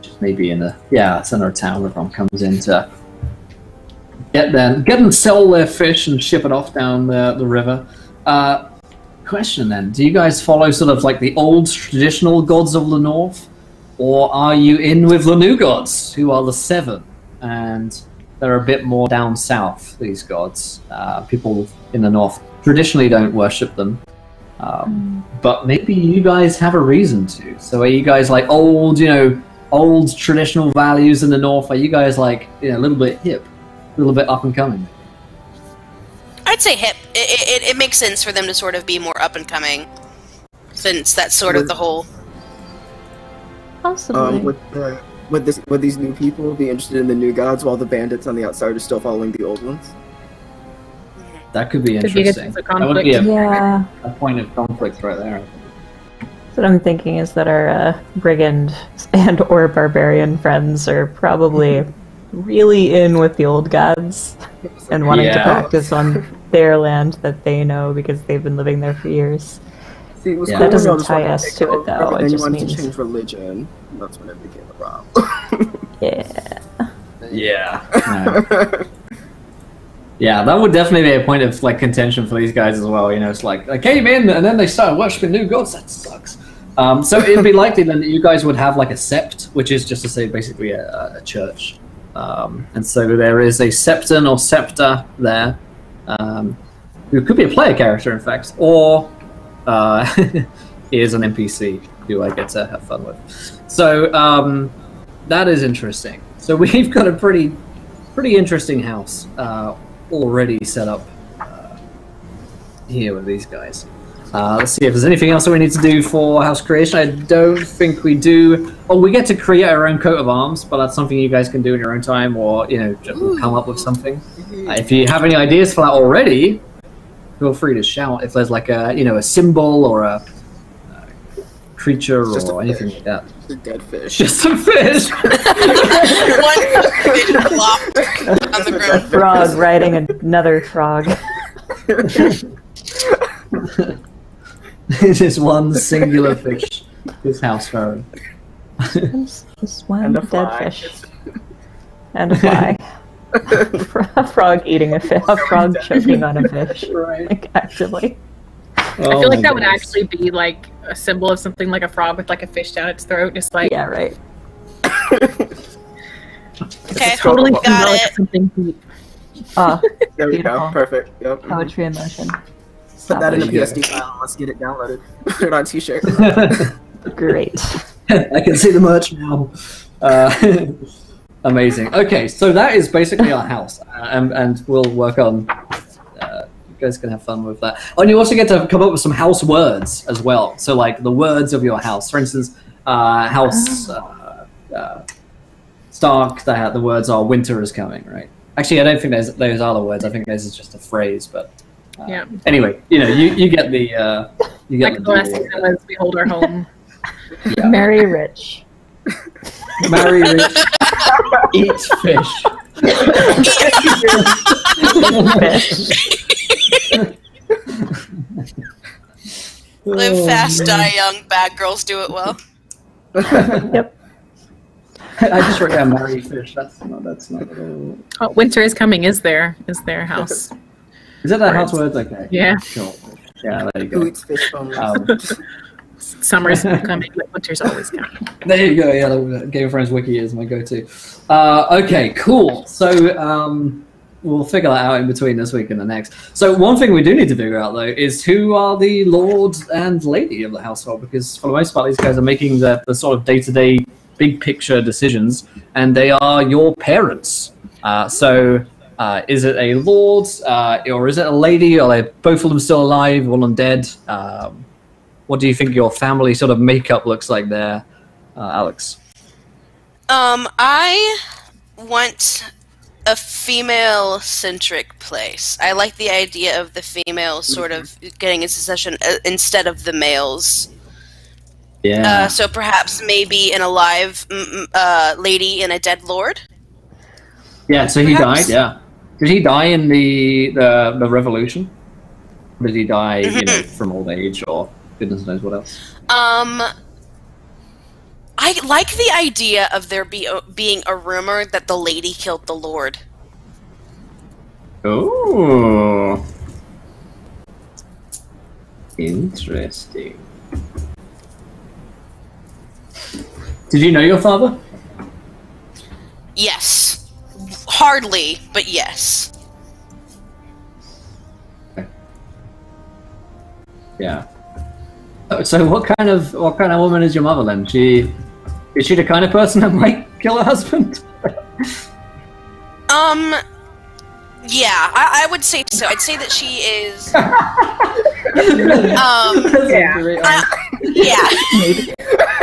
Just maybe in the center of town where everyone comes in to get and sell their fish and ship it off down the river. Question then, do you guys follow sort of like the old traditional gods of the north? Or are you in with the new gods, who are the Seven? And they're a bit more down south, these gods. People in the north traditionally don't worship them. But maybe you guys have a reason to. So are you guys like old traditional values in the north? Are you guys like a little bit hip, a little bit up and coming? I'd say hip. It makes sense for them to sort of be more up and coming, since that's sort of the whole. Possibly. Would these new people be interested in the new gods while the bandits on the outside are still following the old ones? That could be Could be interesting. a That would be Yeah. a point of conflict right there. What I'm thinking is that our brigand and or barbarian friends are probably really in with the old gods and wanting to practice on their land that they know because they've been living there for years. See, it was Yeah. cool That when y'all doesn't just tie wanted us take to it, over, though. and It then you just wanted means- to change religion. That's when it became a problem. Yeah. Yeah. Yeah, that would definitely be a point of like contention for these guys as well. It's like they came in and then they started worshiping new gods. That sucks. So it'd be likely then that you guys would have like a sept, which is just to say basically a church. And so there is a septon or septa there, who could be a player character, in fact, or is an NPC who I get to have fun with. So that is interesting. So we've got a pretty pretty interesting house already set up here with these guys. Let's see if there's anything else that we need to do for house creation. I don't think we do. Oh, we get to create our own coat of arms, but that's something you guys can do in your own time, or just come up with something. If you have any ideas for that already, feel free to shout. If there's like a symbol or a creature or anything like that. Just a dead fish. Just a fish. One fish flopped on the ground. Frog riding another frog. It is one singular fish. This house, Ferren. Just one dead fish. And a fly. A frog eating a fish. A frog choking on a fish. Right. Like, actually. I feel like that would actually be like a symbol of something like a frog with like a fish down its throat, just like Yeah, right. Okay, totally got symbolic it. of something deep. There we Beautiful. go. Perfect. Yep. Poetry in motion. Put that in a There you go. PSD file. Let's get it downloaded. Put it on t-shirt. Great. I can see the merch now. Amazing. Okay, so that is basically our house, and we'll work on. You guys can have fun with that. Oh, and you also get to come up with some house words as well. So, like the words of your house. For instance, house Stark. The words are "winter is coming." Right. Actually, I don't think those are the words. I think this is just a phrase. But Yeah. anyway, you get the you get Like the last season was "Behold Our Home." Yeah. Marry rich. Marry rich, eat fish. Live fast, die young. Bad girls do it well. Yep. I just wrote down marry fish. That's not at all. Oh, winter is coming. Is their house? Is that the house words? Okay. Yeah. Cool. Yeah, there you Who go. eats fish bones? Summer's coming, but winter's always coming. There you go. Yeah, the Game of Thrones wiki is my go-to. Okay, cool. So we'll figure that out in between this week and the next. So one thing we do need to figure out though is who are the lord and lady of the household, because for the most part these guys are making the sort of day-to-day big picture decisions, and they are your parents. So is it a lord or is it a lady? Are they both of them still alive, one of them dead? What do you think your family sort of makeup looks like there, Alex? I want a female-centric place. I like the idea of the females sort of getting into session instead of the males. Yeah. So perhaps maybe an alive lady and a dead lord? Yeah, so he perhaps? died, yeah. Did he die in the revolution? Or did he die, from old age or goodness knows what else? I like the idea of there being a rumor that the lady killed the lord. Oh. Interesting. Did you know your father? Yes. Hardly, but yes. Yeah. So what kind of woman is your mother then? Is she the kind of person that might kill her husband? Yeah, I would say so. I'd say that she is. Yeah. Maybe.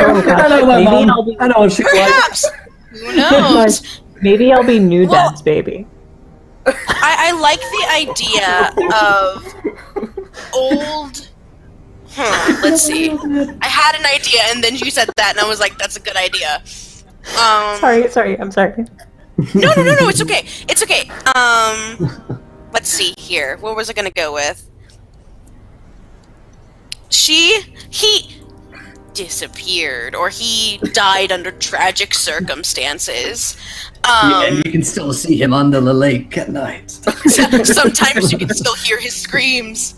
Oh, gosh. I know my Maybe mom. I'll be. I know what she's like. Perhaps. Who knows? Maybe I'll be new Well- dad's baby. I like the idea of old. Let's see. I had an idea, and then you said that, and I was like, "That's a good idea." Sorry, I'm sorry. No, it's okay. It's okay. Let's see here. What was I gonna go with? He disappeared, or he died under tragic circumstances. And you can still see him under the lake at night. Sometimes you can still hear his screams.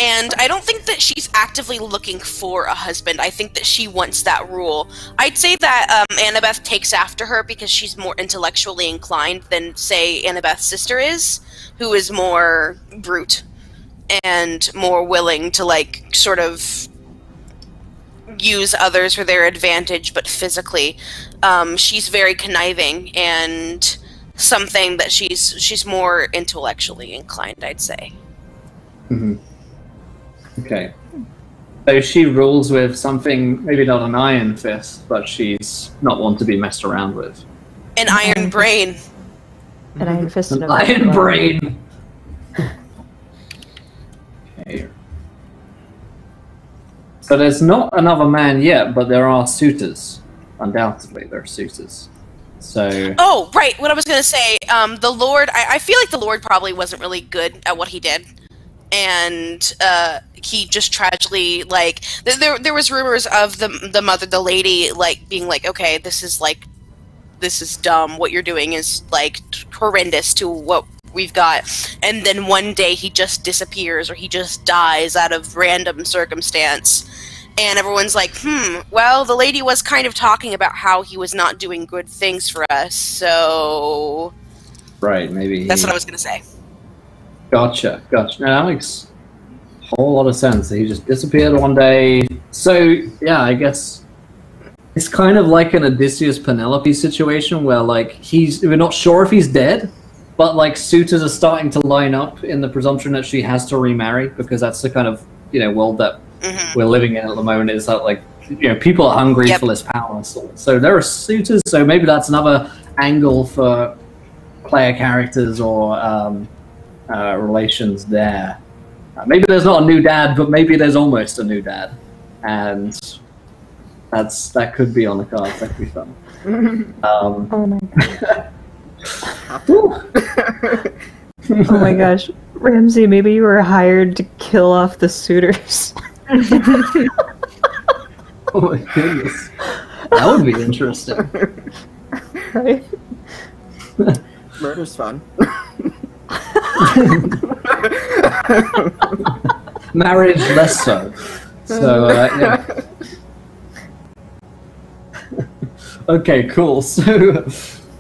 And I don't think that she's actively looking for a husband. I think that she wants that rule. I'd say that Annabeth takes after her because she's more intellectually inclined than, say, Annabeth's sister is, who is more brute and more willing to, like, sort of use others for their advantage, but physically. she's very conniving and something that she's more intellectually inclined, I'd say. Mm-hmm. Okay. So she rules with something, maybe not an iron fist, but she's not one to be messed around with. An iron brain. An iron fist and An a iron brain. Okay. So there's not another man yet, but there are suitors. Undoubtedly, there are suitors. So. Oh, right. What I was going to say, the Lord. I feel like the Lord probably wasn't really good at what he did, and he just tragically there was rumors of the mother, the lady, being like, okay, this is dumb. What you're doing is horrendous to what we've got. And then one day he just disappears or he just dies out of random circumstance. And everyone's like, well, the lady was kind of talking about how he was not doing good things for us, so... Right, maybe... That's what I was going to say. Gotcha. Now, that makes a whole lot of sense. He just disappeared one day. So, yeah, I guess... It's kind of like an Odysseus-Penelope situation where, we're not sure if he's dead, but, suitors are starting to line up in the presumption that she has to remarry, because that's the kind of, world that we're living in at the moment, is that, people are hungry for this power. So there are suitors, so maybe that's another angle for player characters or relations there. Maybe there's not a new dad, but maybe there's almost a new dad. And that could be on the cards. That could be fun. Oh my god. Oh my gosh. Ramsey, maybe you were hired to kill off the suitors. Oh my goodness. That would be interesting. Right? Murder's fun. Marriage, less so. So, yeah. Okay, cool. So,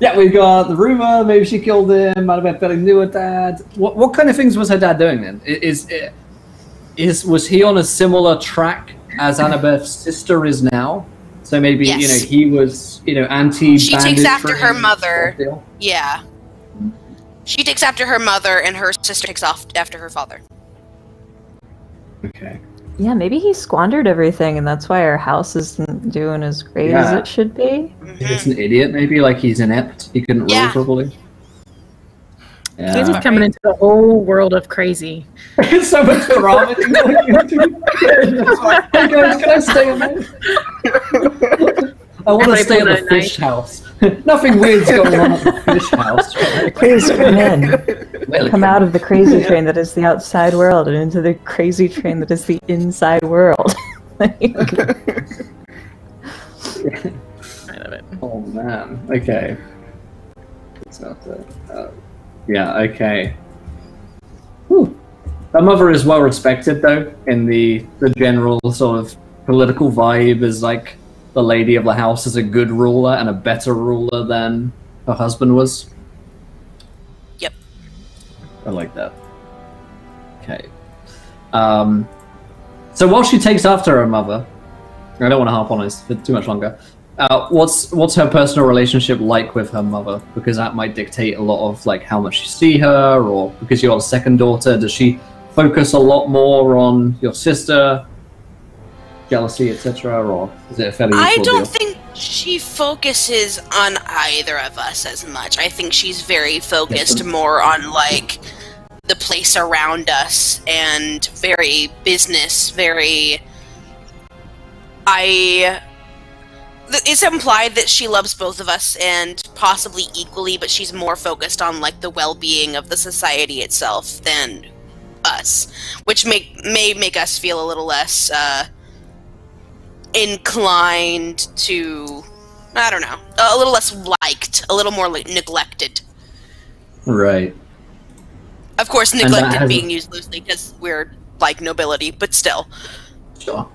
yeah, we've got the rumor, maybe she killed him, might have been fairly new at dad. What kind of things was her dad doing then? Was he on a similar track as Annabeth's sister is now? So maybe, Yes. he was, anti-bandit. She takes after her mother. Yeah. She takes after her mother, and her sister takes off after her father. Okay. Yeah, maybe he squandered everything, and that's why our house isn't doing as great as it should be. He's an idiot, maybe, he's inept. He couldn't rule properly. Yeah. He's just coming into the whole world of crazy. So much drama. Hey guys, can I stay in there? I want to stay at the fish house. Nothing weird's going on at the fish house. Please come in. Come out of the crazy train that is the outside world and into the crazy train that is the inside world. I love it. Oh man. Okay. Yeah. Okay. Whew. Her mother is well respected, though, in the general sort of political vibe. Is the lady of the house is a good ruler and a better ruler than her husband was. Yep. I like that. Okay. So while she takes after her mother, I don't want to harp on this for too much longer. What's her personal relationship like with her mother? Because that might dictate a lot of how much you see her, or because you're a second daughter, does she focus a lot more on your sister, jealousy, etc., or is it a fairly equal I don't deal? think she focuses on either of us as much. I think she's very focused more on the place around us and very business, very. It's implied that she loves both of us and possibly equally, but she's more focused on the well-being of the society itself than us, which may make us feel a little less inclined to, I don't know, a little less liked, a little more neglected. Right. Of course, neglected being used loosely because we're nobility, but still. Sure.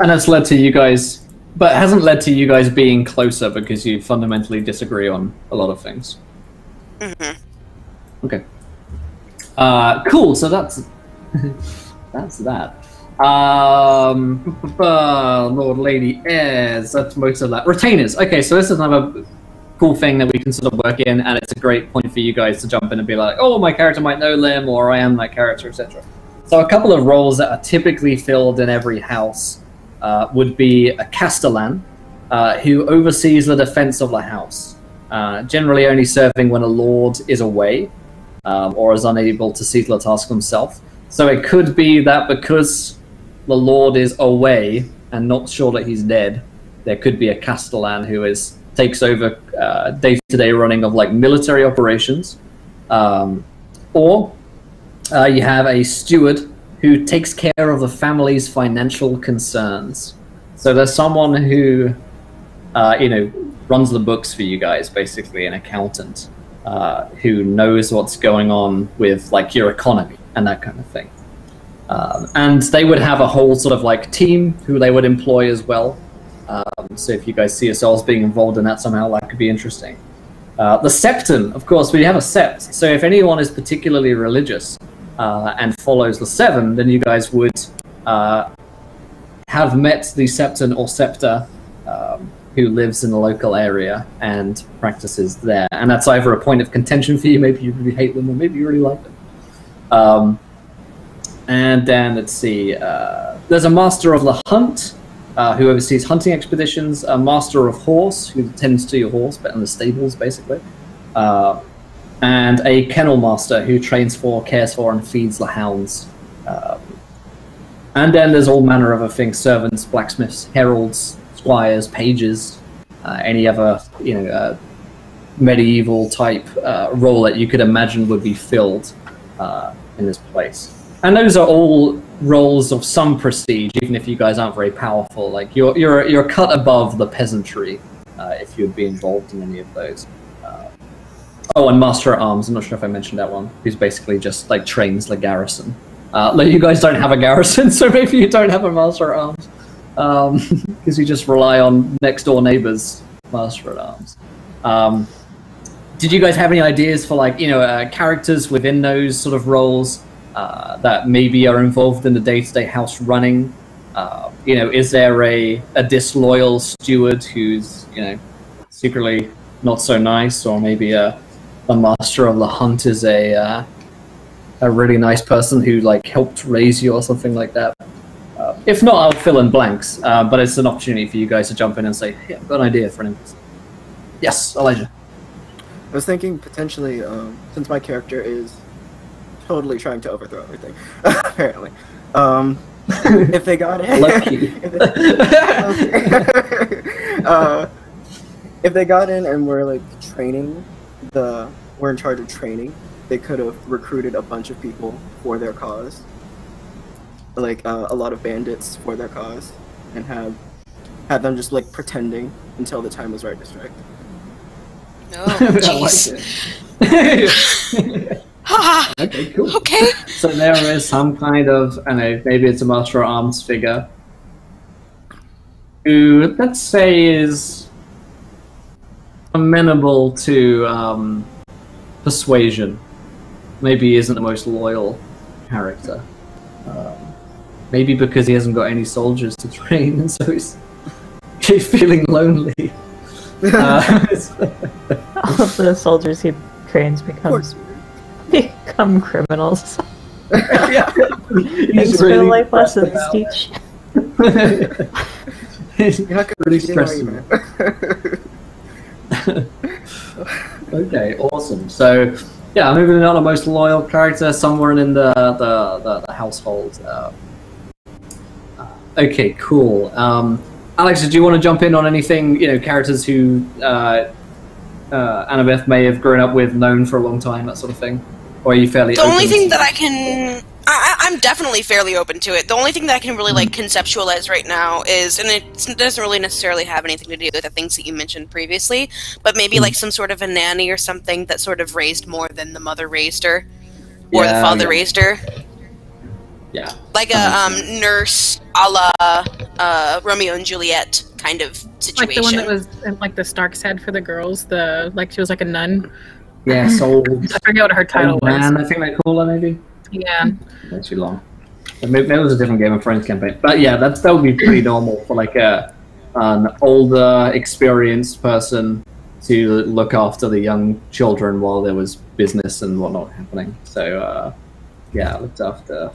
And that's led to you guys, but it hasn't led to you guys being closer because you fundamentally disagree on a lot of things. Mm-hmm. Okay. Cool. So that's that. Lord, lady, heirs. That's most of that. Retainers. Okay, so this is another cool thing that we can sort of work in, and it's a great point for you guys to jump in and be like, oh, my character might know them, or I am that character, etc. So a couple of roles that are typically filled in every house would be a castellan, who oversees the defense of the house, generally only serving when a lord is away or is unable to see to the task himself. So it could be that because the lord is away and not sure that he's dead, there could be a castellan who takes over day-to-day running of like military operations, or you have a steward who takes care of the family's financial concerns. So there's someone who runs the books for you guys, basically an accountant who knows what's going on with like your economy and that kind of thing. And they would have a whole sort of like team who they would employ as well. So if you guys see yourselves being involved in that somehow, that could be interesting. The septon, of course, we have a sept. So if anyone is particularly religious and follows the seven, then you guys would have met the septon or septa who lives in the local area and practices there. And that's either a point of contention for you, maybe you really hate them, or maybe you really like them. And then, let's see, there's a master of the hunt, who oversees hunting expeditions, a master of horse, who tends to your horse, but in the stables, basically, and a kennel master, who trains for, cares for, and feeds the hounds. And then there's all manner of other things, servants, blacksmiths, heralds, squires, pages, any other, medieval type role that you could imagine would be filled in this place. And those are all roles of some prestige, even if you guys aren't very powerful. Like you're cut above the peasantry if you'd be involved in any of those. Oh, and Master at Arms. I'm not sure if I mentioned that one. Who's basically just like trains the garrison. Like you guys don't have a garrison, so maybe you don't have a Master at Arms because you just rely on next door neighbors' Master at Arms. Did you guys have any ideas for like characters within those sort of roles? That maybe are involved in the day-to-day house running? Is there a disloyal steward who's, secretly not so nice, or maybe a master of the hunt is a really nice person who like helped raise you or something like that? If not, I'll fill in blanks, but it's an opportunity for you guys to jump in and say, hey, I've got an idea for an NPC. Yes, Elijah. I was thinking potentially, since my character is totally trying to overthrow everything, apparently. If they got in, if they got in and were like were in charge of training, they could have recruited a bunch of people for their cause, like a lot of bandits for their cause, and have them just like pretending until the time was right to strike. Oh, jeez. Okay, cool. Okay. So there is some kind of, maybe it's a Master at Arms figure who, let's say, is amenable to persuasion. Maybe he isn't the most loyal character. Maybe because he hasn't got any soldiers to train, and so he's feeling lonely. All of the soldiers he trains become criminals. Yeah. Thanks for the life lessons, teach. You're not gonna really be stressing man. Okay, awesome. So, yeah, maybe not the most loyal character, somewhere in the household. Okay, cool. Alex, did you want to jump in on anything, characters who Annabeth may have grown up with, known for a long time, that sort of thing? Or are you fairly The only thing that I can... I'm definitely fairly open to it. The only thing that I can really conceptualize right now is, and it doesn't really necessarily have anything to do with the things that you mentioned previously, but maybe like some sort of a nanny or something that sort of raised more than the mother raised her, or the father raised her. Yeah. Like a nurse a la Romeo and Juliet kind of situation. Like the one that was in, like the Stark's Head for the girls. She was like a nun. Yeah, so I forget what her title was. Man, I think they call her maybe. Yeah. Not too long. Maybe it was a different Game of Thrones campaign, but yeah, that would be pretty normal for like an older, experienced person to look after the young children while there was business and whatnot happening. So yeah, I looked after.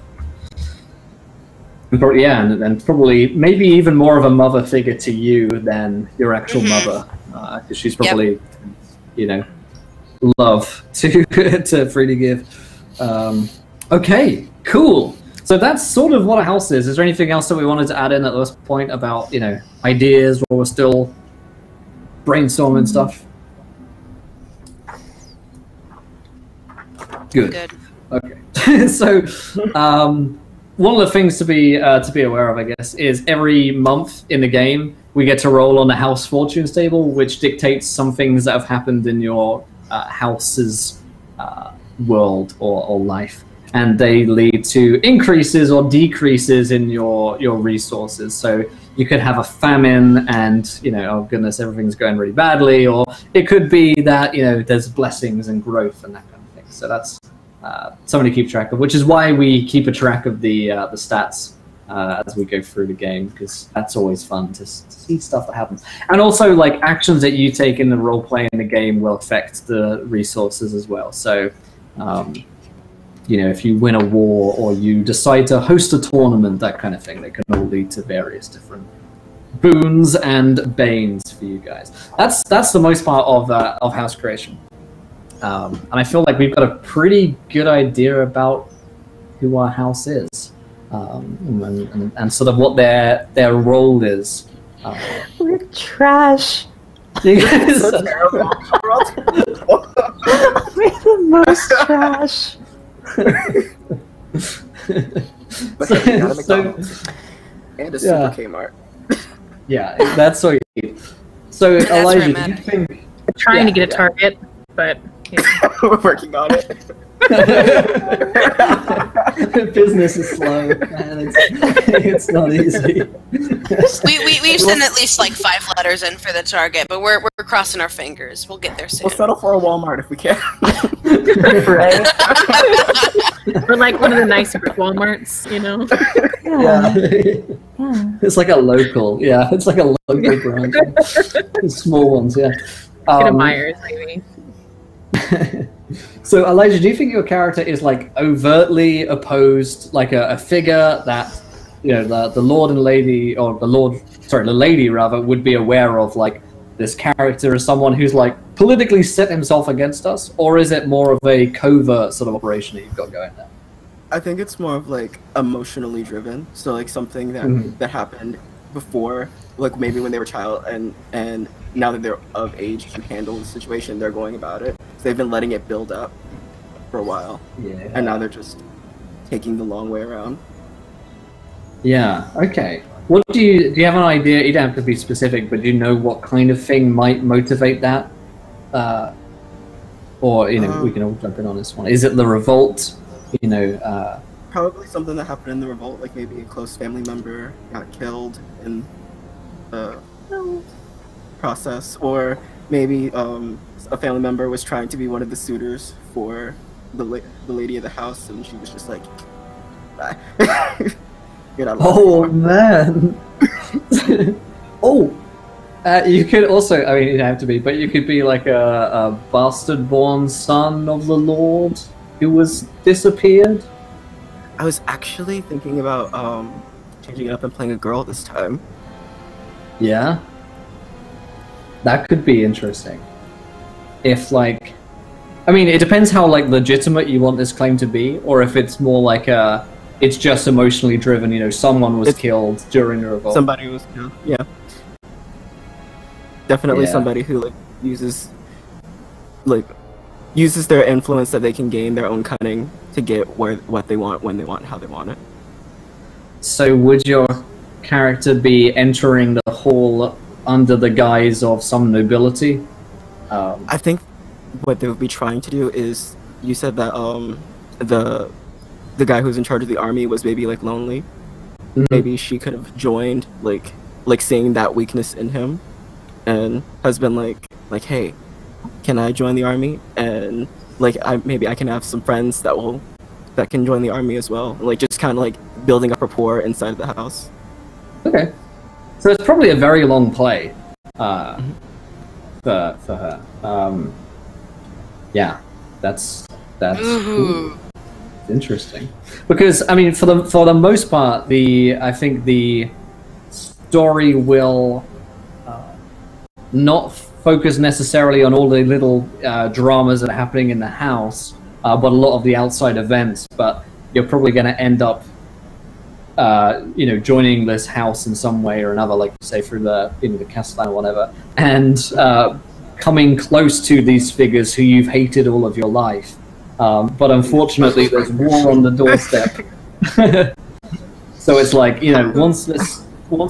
And probably maybe even more of a mother figure to you than your actual mother, because she's probably, you know, love to to freely give. Okay, cool. So that's sort of what a house is. Is there anything else that we wanted to add in at this point about, you know, ideas while we're still brainstorming stuff? Good. Okay. So one of the things to be aware of, I guess, is every month in the game we get to roll on the house fortunes table, which dictates some things that have happened in your house's world or life, and they lead to increases or decreases in your resources. So you could have a famine and, you know, oh goodness, everything's going really badly, or it could be that, you know, there's blessings and growth and that kind of thing. So that's something to keep track of, which is why we keep a track of the stats as we go through the game, because that's always fun to see stuff that happens. And also, like, actions that you take in the role play in the game will affect the resources as well. So you know, if you win a war or you decide to host a tournament, that kind of thing, that can all lead to various different boons and banes for you guys. That's the most part of house creation. And I feel like we've got a pretty good idea about who our house is, and sort of what their role is. We're trash. You guys So terrible. We're the most trash. But hey, we got a McDonald's and a Super Kmart. Yeah, that's what you need. So, Elijah, do you think... I'm trying to get a Target, but... Yeah. We're working on it. Business is slow, man. It's not easy. We've sent at least like 5 letters in for the Target, but we're crossing our fingers. We'll get there soon. We'll settle for a Walmart if we can. Right? Or like one of the nicer Walmarts, you know? Yeah. It's like a local. Yeah, it's like a local branch. Small ones, yeah. Get a Myers, maybe. So, Elijah, do you think your character is like overtly opposed, like a figure that, you know, the Lord and Lady, or the Lady rather, would be aware of, like, this character as someone who's like politically set himself against us, or is it more of a covert sort of operation that you've got going there? I think it's more of like emotionally driven. So like something that happened before, like maybe when they were a child, and now that they're of age to handle the situation, they're going about it. So they've been letting it build up for a while, and now they're just taking the long way around. Yeah. Okay. What do you have an idea? You don't have to be specific, but do you know what kind of thing might motivate that? Or, you know, we can all jump in on this one. Is it the revolt? You know, probably something that happened in the revolt, like maybe a close family member got killed in the process, or maybe a family member was trying to be one of the suitors for the lady of the house, and she was just like, bye. Oh man! You could also, I mean, you don't have to be, but you could be like a bastard-born son of the Lord who was disappeared. I was actually thinking about changing it up and playing a girl this time. Yeah, that could be interesting. If like, I mean, it depends how like legitimate you want this claim to be, or if it's more like it's just emotionally driven. You know, someone was killed during the revolt. Somebody was killed. Yeah. Definitely somebody who like uses their influence that they can gain their own cunning to get what they want, when they want, how they want it. So would your character be entering the hall under the guise of some nobility? I think what they would be trying to do is, you said that the guy who's in charge of the army was maybe like lonely. Mm-hmm. Maybe she could have joined, like seeing that weakness in him, and has been like, hey, can I join the army? And like maybe I can have some friends that can join the army as well. Like just kind of like building up rapport inside the house. Okay. So it's probably a very long play for her. Yeah, that's cool. Interesting. Because I mean, for the most part, I think the story will not focus necessarily on all the little dramas that are happening in the house, but a lot of the outside events. But you're probably going to end up, joining this house in some way or another, like you say, through the Castellan or whatever, and coming close to these figures who you've hated all of your life. But unfortunately, there's war on the doorstep. So it's like, once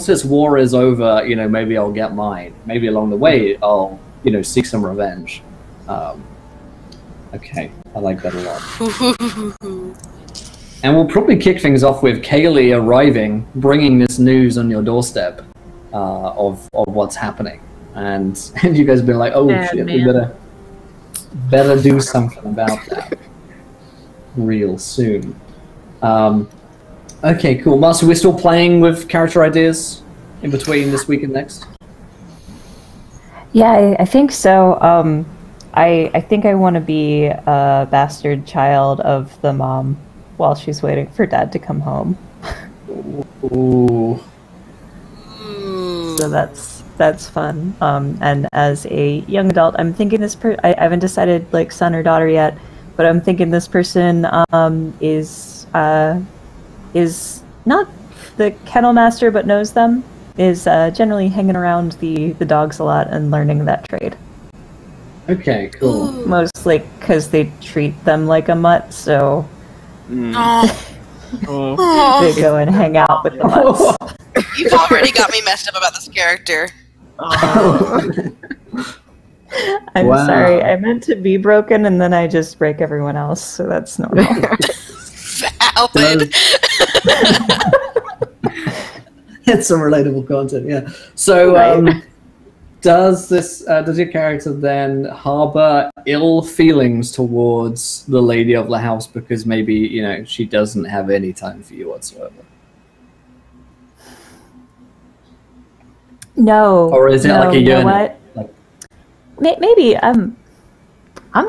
this war is over, maybe I'll get mine. Maybe along the way, I'll, seek some revenge. Okay, I like that a lot. And we'll probably kick things off with Kaylee arriving, bringing this news on your doorstep of what's happening. And you guys have been like, oh shit, we better do something about that real soon. Okay, cool. Master, we're still playing with character ideas in between this week and next? Yeah, I think so. I think I want to be a bastard child of the mom while she's waiting for Dad to come home. Ooh. So that's fun. And as a young adult, I'm thinking I haven't decided like son or daughter yet, but I'm thinking this person is not the kennel master but knows them, is generally hanging around the dogs a lot and learning that trade. Okay, cool. Mostly because they treat them like a mutt, so they go and hang out with the mutts. You've already got me messed up about this character. I'm sorry, I meant to be broken and then I just break everyone else, so that's normal. Valid. It's some relatable content, yeah. So, Right. does your character then harbor ill feelings towards the lady of the house because maybe, she doesn't have any time for you whatsoever? No. Or is it like a you know yearning? what? Maybe. I'm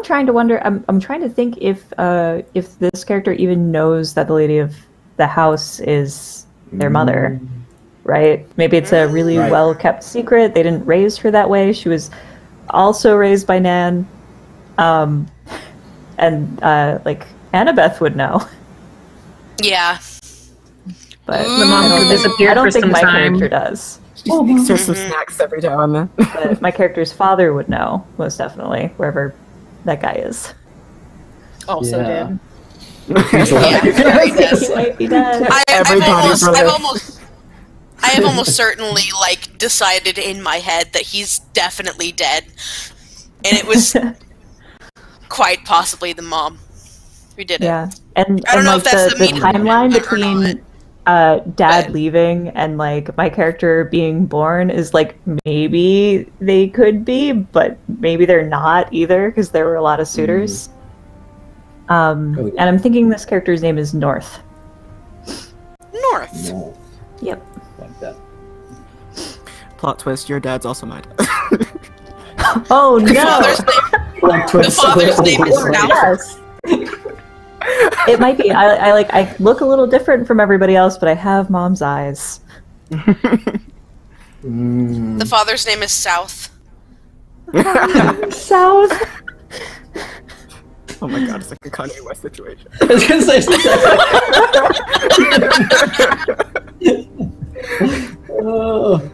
trying to wonder. I'm trying to think if this character even knows that the lady of the house is their mother, right? Maybe it's a really well kept secret. They didn't raise her that way. She was also raised by Nan, and like Annabeth would know. Yeah. But The mom could disappear I don't for think some my time. character does. She makes her some snacks every now and then. But my character's father would know, most definitely, wherever that guy is. Also Yeah. did. He might be dead. I Everybody's have almost certainly decided in my head that he's definitely dead, and it was quite possibly the mom who did it. Yeah, and I don't know if that's the the meaning timeline of it or between Dad but- leaving and my character being born is maybe they could be, but maybe they're not either because there were a lot of suitors. And I'm thinking this character's name is North. North. No, Yep. like that. Plot twist, your dad's also my dad. Oh The no! father's name is South. Yes. It might be. I look a little different from everybody else, but I have mom's eyes. The father's name is South. South. Oh my god, it's like a Kanye West situation. I was gonna say Oh.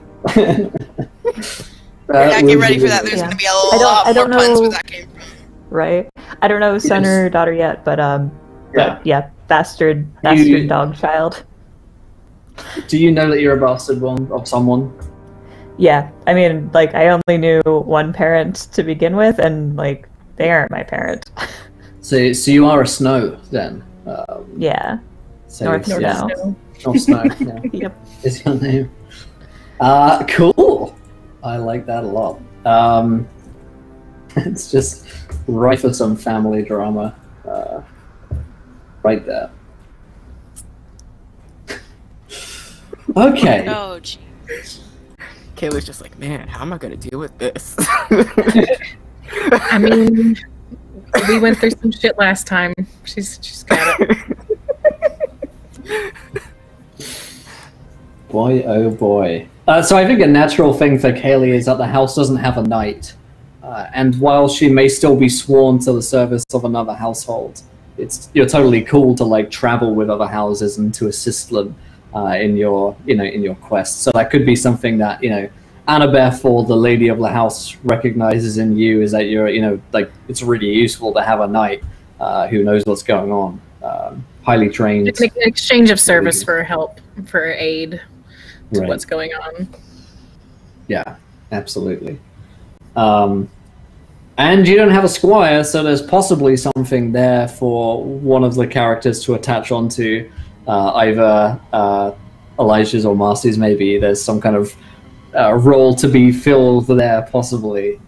Yeah, get ready for that. There's Yeah. going to be a lot I more don't puns know- where that came from. Right. I don't know son or daughter yet, but yeah, bastard dog child. Do you know that you're a bastard one of someone? Yeah, I mean, I only knew one parent to begin with, and they aren't my parent. So you are a Snow then. Yeah. So North yeah. Snow. North Snow. Yeah. Yep. Is your name? Cool. I like that a lot. It's just right for some family drama, right there. Okay. Oh, jeez. Kayla's just like, man, how am I gonna deal with this? I mean, we went through some shit last time. She's got it. Boy, oh boy. So I think a natural thing for Kaylee is that the house doesn't have a knight. And while she may still be sworn to the service of another household, you're totally cool to like travel with other houses and to assist them in your quest. So that could be something that Annabeth or the lady of the house recognizes in you, is that you're like it's really useful to have a knight who knows what's going on, highly trained. It's an exchange of service for help, for aid to Right. what's going on. Yeah, absolutely. And you don't have a squire, so there's possibly something there for one of the characters to attach onto, either Elijah's or Marcy's. Maybe there's some kind of role to be filled there, possibly.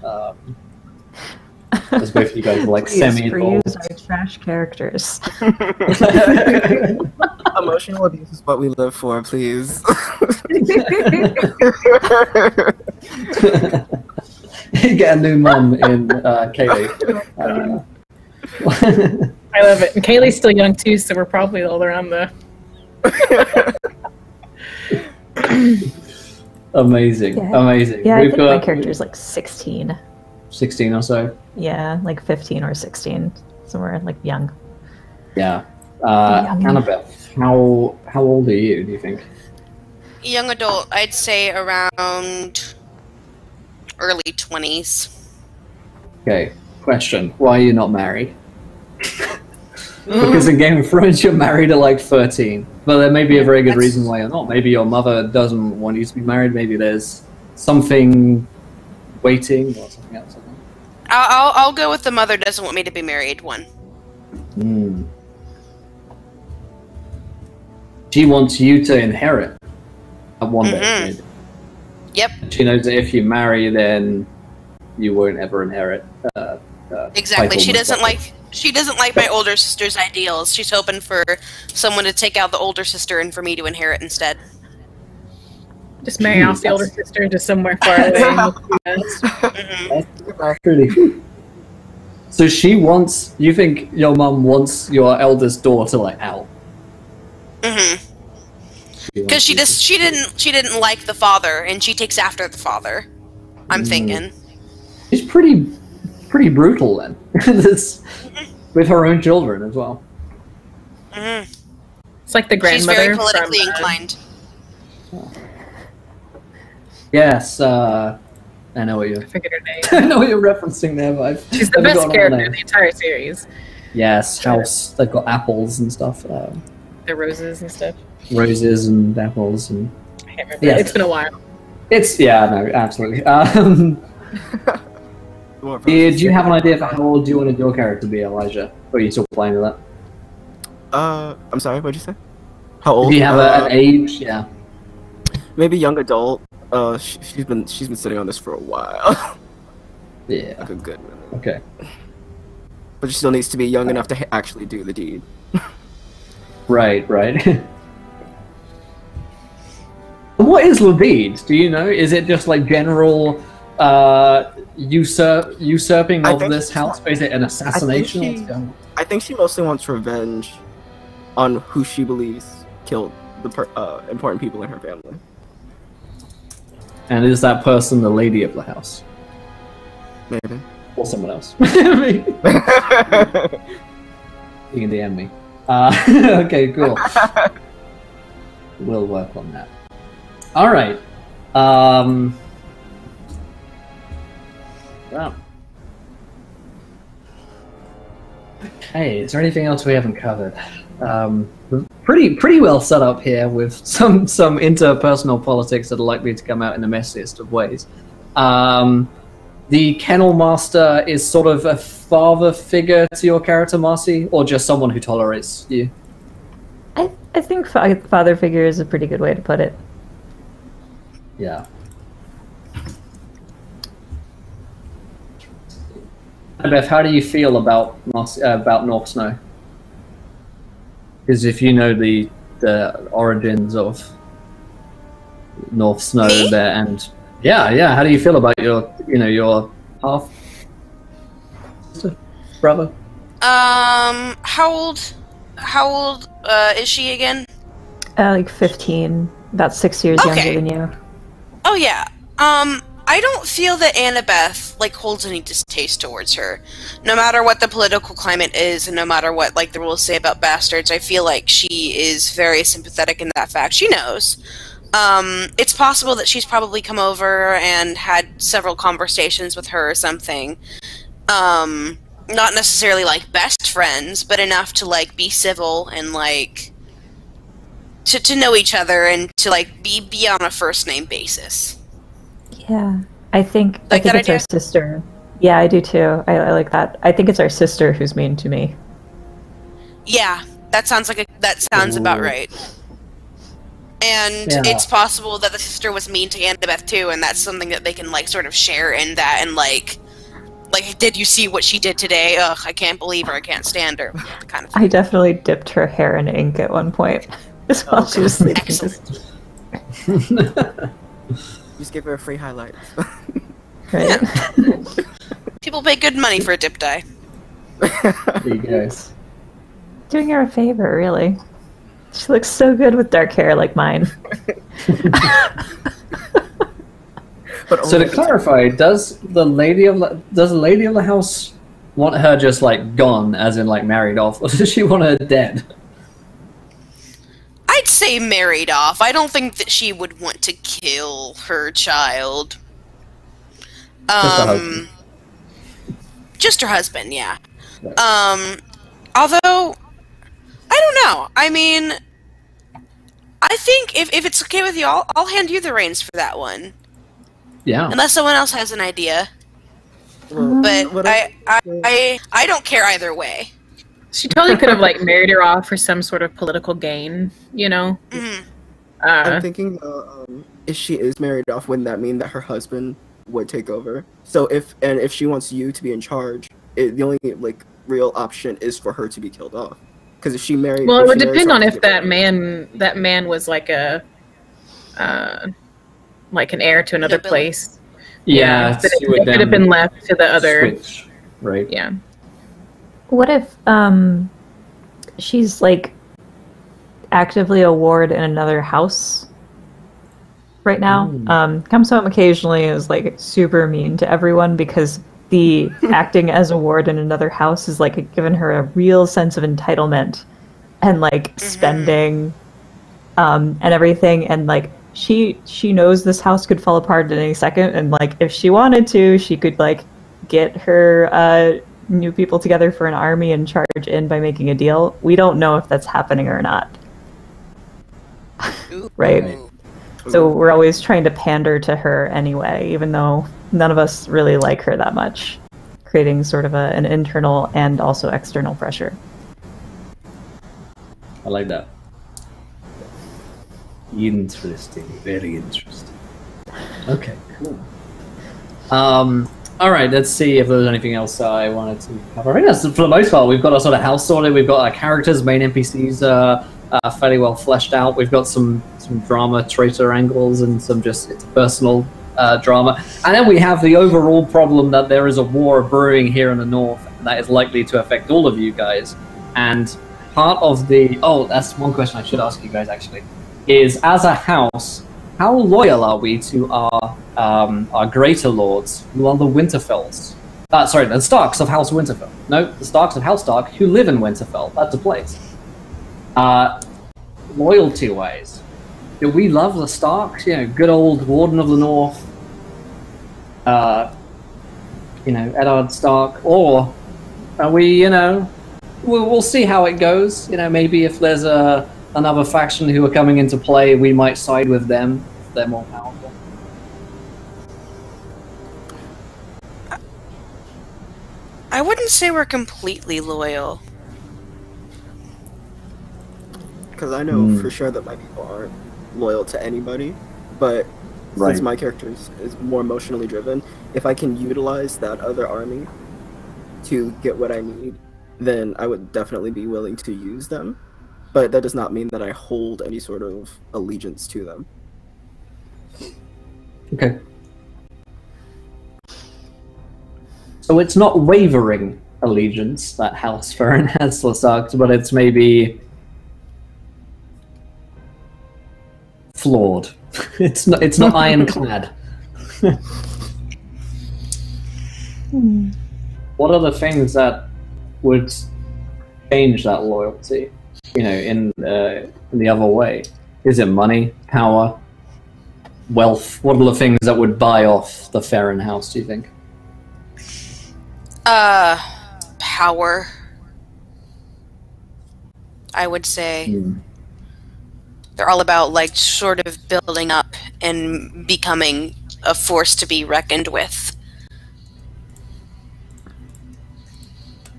As both of you guys are like Please semi-involved. reuse our trash characters. Emotional abuse is what we live for, please. Get a new mum in Kaylee. I love it. And Kaylee's still young too, so we're probably all around the. Amazing, Yeah. amazing. Yeah, I We've think my got character's like 16. 16 or so. Yeah, like 15 or 16. Somewhere like young. Yeah. Young. Annabeth, how old are you, do you think? Young adult, I'd say around early 20s. Okay, question. Why are you not married? Because in Game of Thrones you're married at like 13. But there may be a very good reason why you're not. Maybe your mother doesn't want you to be married. Maybe there's something waiting or something else. I'll go with the mother doesn't want me to be married one. Hmm. She wants you to inherit at one day. Maybe. Yep, She knows that if you marry, then you won't ever inherit. exactly. title She and doesn't stuff. like my older sister's ideals. She's hoping for someone to take out the older sister and for me to inherit instead. Just marry off the older sister to somewhere far away. Mhm. Really. So she wants. You think your mum wants your eldest daughter like out? Mhm. Because she didn't like the father, and she takes after the father. I'm thinking. She's pretty brutal then. This, with her own children as well. Mhm. It's like the She's grandmother. very politically from, inclined. Yes, I know what you're. I forget her name. I know what you're referencing there, but I've She's the never best gotten her character name. in the entire series. Yes, house. They've got apples and stuff. The roses and stuff. Roses and apples and. I can't remember. Yes. It's been a while. No, absolutely. Did you have an idea for how old you wanted your character to be, Elijah? Or are you still playing with that? I'm sorry, what'd you say? How old? Do you have an age? Yeah. Maybe young adult. She's been sitting on this for a while. Yeah. Like a good minute. Okay. But she still needs to be young enough to actually do the deed. Right. What is Levide? Do you know? Is it just like general usurping I of think this she's house? Is it an assassination? What's going on? I think she mostly wants revenge on who she believes killed the important people in her family. And is that person the lady of the house? Maybe. Or someone else? You can DM me. Okay, cool. We'll work on that. Alright. Wow. Okay, is there anything else we haven't covered? We're pretty well set up here with some interpersonal politics that are likely to come out in the messiest of ways. The Kennel Master is sort of a father figure to your character, Marcy, or just someone who tolerates you? I think father figure is a pretty good way to put it. Yeah. Beth, how do you feel about North Snow? Because if you know the origins of North Snow Me? there, and yeah. How do you feel about your half brother? How old is she again? Like 15, about 6 years Okay. younger than you. Oh yeah. I don't feel that Annabeth holds any distaste towards her. No matter what the political climate is, and no matter what the rules say about bastards, I feel like she is very sympathetic in that fact. She knows. It's possible that she's probably come over and had several conversations with her or something. Not necessarily best friends, but enough to be civil and to know each other and to be on a first name basis. Yeah, I think Like that it's our idea? sister. Yeah, I do too. I like that. I think it's our sister who's mean to me. Yeah, that sounds about Ooh. right. And Yeah. it's possible that the sister was mean to Annabeth too, and that's something that they can sort of share in that, and did you see what she did today? Ugh, I can't believe her. I can't stand her. Kind of thing. I definitely dipped her hair in ink at one point. Just while she was sleeping. Excellent. Just give her a free highlight. Right? People pay good money for a dip dye. There you go. Doing her a favor, really. She looks so good with dark hair like mine. But So to only- clarify, does the lady of the house want her just gone, as in married off, or does she want her dead? I'd say married off. I don't think that she would want to kill her child. Just her husband. Just her husband, yeah. Right. Although, I don't know. I mean, I think if it's okay with you, I'll hand you the reins for that one. Yeah. Unless someone else has an idea. Well, But what I don't care either way. She totally could have married her off for some sort of political gain, Mhm. I'm thinking, if she is married off, wouldn't that mean that her husband would take over? So if she wants you to be in charge, the only real option is for her to be killed off. Because if she married, Well, it if would she marries depend off on to if get that married- man was an heir to another Nobility. place. Yeah, That she would it could have then been left to the other. switch, right? Yeah. What if she's actively a ward in another house right now? Comes home occasionally and is super mean to everyone because the acting as a ward in another house is given her a real sense of entitlement and spending and everything, and she knows this house could fall apart at any second, and if she wanted to, she could get her new people together for an army and charge in by making a deal. We don't know if that's happening or not. Right. Ooh. So we're always trying to pander to her anyway, even though none of us really like her that much, creating sort of an internal and also external pressure. I like that. Interesting. Very interesting. Okay, cool. All right, let's see if there's anything else I wanted to cover. I think that's for the most part. We've got our sort of house sorted. We've got our characters, main NPCs fairly well fleshed out. We've got some drama, traitor angles, and some just personal drama. And then we have the overall problem that there is a war brewing here in the north that is likely to affect all of you guys. And part of that's one question I should ask you guys actually, is as a house, how loyal are we to our greater lords, who are the Winterfells? Sorry, the Starks of House Winterfell. No, the Starks of House Stark, who live in Winterfell. That's a place. Loyalty-wise, do we love the Starks? Good old Warden of the North. Eddard Stark, or are we? We'll see how it goes. Maybe if there's another faction who are coming into play, we might side with them if they're more powerful. I wouldn't say we're completely loyal. Because I know for sure that my people aren't loyal to anybody, but Right. since my character is more emotionally driven, if I can utilize that other army to get what I need, then I would definitely be willing to use them. But that does not mean that I hold any sort of allegiance to them. Okay. So it's not wavering allegiance that House Ferren has to the Starks, but it's maybe flawed. It's not ironclad. What are the things that would change that loyalty? You know, in the other way, is it money, power, wealth? What are the things that would buy off the Ferren house? Do you think? Power. I would say. They're all about like sort of building up and becoming a force to be reckoned with.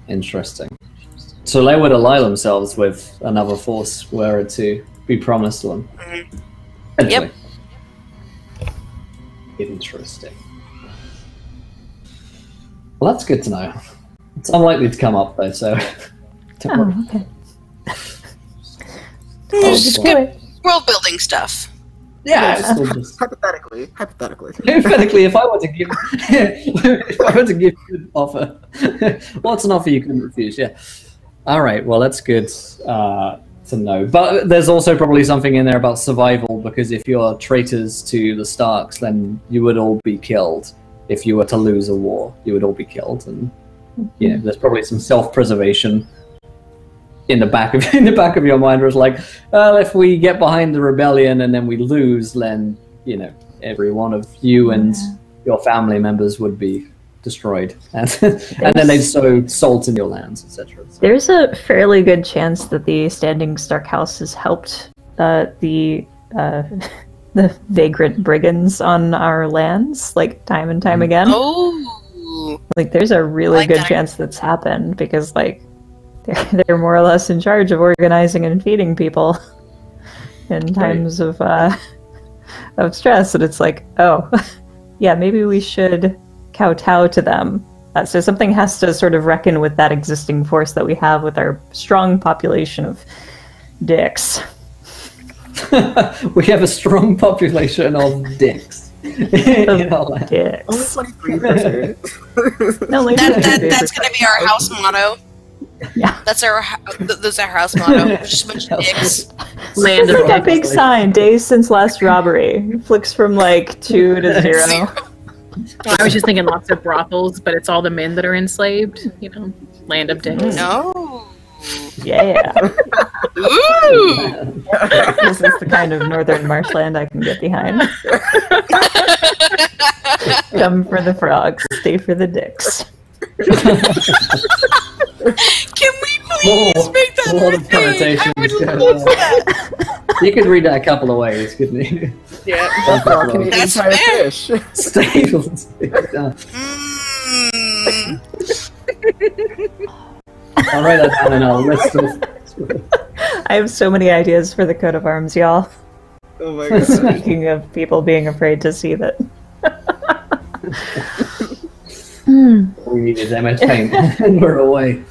Interesting. So they would ally themselves with another force were it to be promised to them. Yep. Interesting. Well, that's good to know. It's unlikely to come up though, so don't worry. Okay. Just good world building stuff. Yeah, Hypothetically. hypothetically, if I were to give, you an offer, what's an offer you couldn't refuse? Yeah. All right. Well, that's good to know. But there's also probably something in there about survival, because if you're traitors to the Starks, then you would all be killed. If you were to lose a war, you would all be killed, and you know, there's probably some self-preservation in the back of your mind, where it's like, well, if we get behind the rebellion and then we lose, then you know, every one of you and your family members would be destroyed, and then they'd sow salt in your lands, etc. There's a fairly good chance that the Standing Stark House has helped the vagrant brigands on our lands, like time and time again. Oh, like there's a really good chance that's happened, because like they're more or less in charge of organizing and feeding people in times of stress, and it's like, oh, yeah, maybe we should kowtow to them. So something has to sort of reckon with that existing force that we have with our strong population of dicks. We have a strong population of dicks. Dicks. Only 23%. No, like that's going to be our house motto. Yeah, that's our house motto. Just a bunch of dicks. Land it's of like a big sign. Days since last robbery. Flicks from like 2 to 0. I was just thinking lots of brothels, but it's all the men that are enslaved. You know, land of dicks. No. Yeah. Ooh. This is the kind of northern marshland I can get behind. Come for the frogs, stay for the dicks. Can we please make that a lot a of thing? I connotations would going love on. that. You could read that a couple of ways, couldn't you? Yeah. That's Try to fair. fish. Staples. I'll write that down in our list of... I have so many ideas for the coat of arms, y'all. Oh my god. Speaking of people being afraid to see that. We needed MS Paint, and we're away.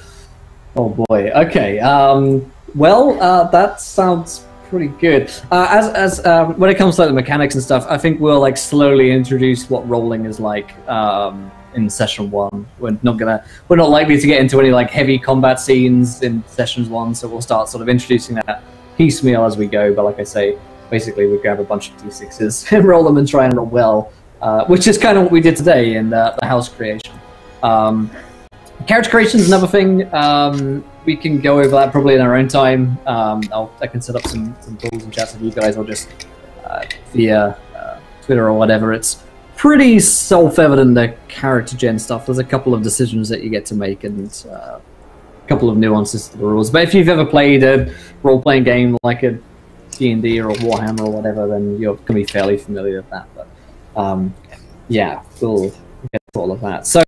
Oh boy. Okay. Well, that sounds pretty good. As when it comes to like, the mechanics and stuff, I think we'll like slowly introduce what rolling is like in session 1. We're not likely to get into any like heavy combat scenes in sessions 1, so we'll start sort of introducing that piecemeal as we go. But like I say, basically we grab a bunch of d6s and roll them and try and roll well. Which is kind of what we did today in the house creation. Character creation is another thing. We can go over that probably in our own time. I can set up some calls and chats with you guys, or just via Twitter or whatever. It's pretty self-evident, the character gen stuff. There's a couple of decisions that you get to make, and a couple of nuances to the rules. But if you've ever played a role-playing game like a D&D or a Warhammer or whatever, then you're going to be fairly familiar with that. But yeah, we'll get to all of that. So,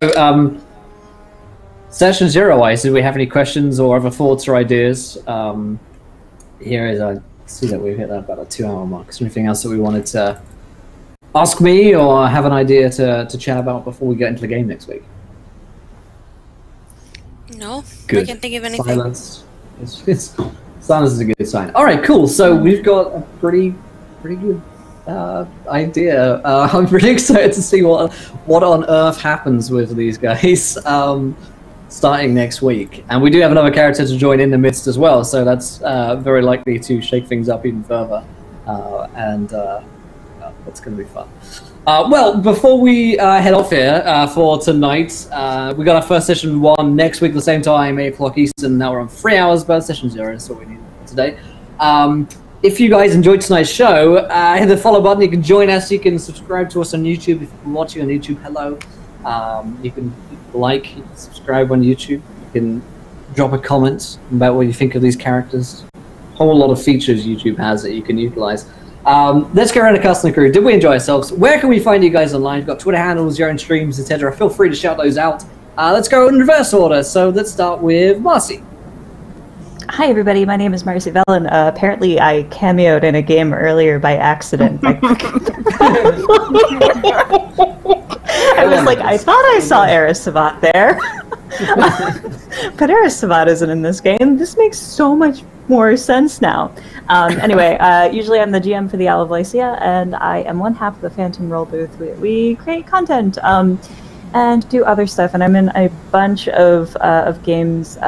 session 0-wise, did we have any questions or other thoughts or ideas? Here is, I see that we've hit about a 2-hour mark. Is there anything else that we wanted to ask me or have an idea to chat about before we get into the game next week? No, Good. I can't think of anything. Silence. Silence is a good sign. All right, cool. So we've got a pretty good idea. I'm really excited to see what on earth happens with these guys starting next week. And we do have another character to join in the midst as well, so that's very likely to shake things up even further. That's going to be fun. Well, before we head off here for tonight, we got our first session 1 next week at the same time, 8 o'clock Eastern. Now we're on 3 hours, but session 0 is what we need for today. If you guys enjoyed tonight's show, hit the follow button. You can join us. You can subscribe to us on YouTube. If you're watching on YouTube, hello. You can like, you can subscribe on YouTube. You can drop a comment about what you think of these characters. A whole lot of features YouTube has that you can utilize. Let's get around the cast and the crew. Did we enjoy ourselves? Where can we find you guys online? You've got Twitter handles, your own streams, etc. Feel free to shout those out. Let's go in reverse order. So let's start with Marcy. Hi everybody, my name is Marcy Vellon. Apparently I cameoed in a game earlier by accident. I was like, I thought I saw Eris Savat there. But Eris Savat isn't in this game. This makes so much more sense now. Anyway, usually I'm the GM for the Owl of Lycia, and I am one half of the Phantom Roll Booth. We create content and do other stuff, and I'm in a bunch of games.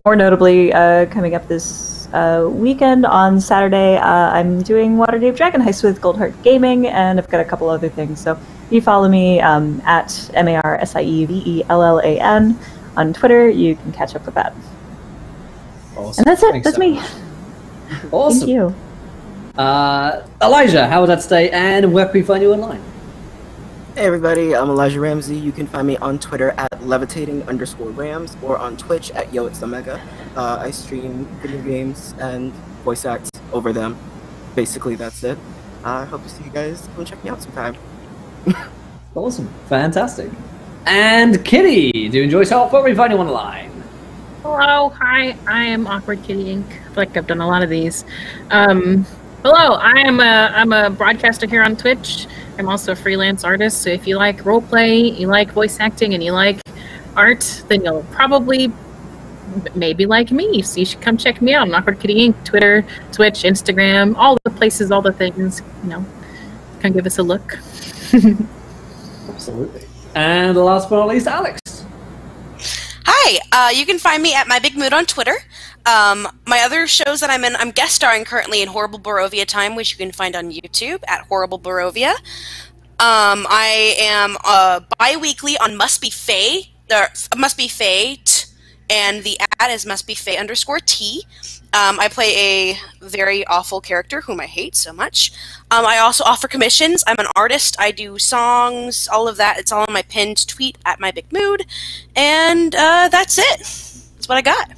More notably, coming up this weekend on Saturday, I'm doing Waterdeep Dragon Heist with Goldheart Gaming, and I've got a couple other things. So if you follow me at MARSIEVELLAN on Twitter, you can catch up with that. Awesome. And that's it. Thanks That's so me. much. Awesome. Thank you. Elijah, how was that today? And where can we find you online? Hey everybody, I'm Elijah Ramsey. You can find me on Twitter at levitating_rams or on Twitch at YoIt'sOmega. I stream video games and voice act over them. Basically, that's it. I hope to see you guys. Come check me out sometime. Awesome. Fantastic. And Kitty, do you enjoy yourself? Where can we find you online? Hello, hi, I am Awkward Kitty Inc. I feel like I've done a lot of these. Hello, I'm a broadcaster here on Twitch. I'm also a freelance artist, so if you like roleplay, you like voice acting, and you like art, then you'll probably maybe like me. So you should come check me out on Awkward Kitty Inc. Twitter, Twitch, Instagram, all the places, all the things. You know, come give us a look. Absolutely. And the last but not least, Alex. Hi, you can find me at My Big Mood on Twitter. My other shows that I'm in, I'm guest starring currently in Horrible Barovia Time, which you can find on YouTube at Horrible Barovia. I am bi-weekly on Must Be Fate, and the ad is mustbefay_T. I play a very awful character whom I hate so much. I also offer commissions. I'm an artist. I do songs, all of that. It's all on my pinned tweet at My Big Mood. And that's it. That's what I got.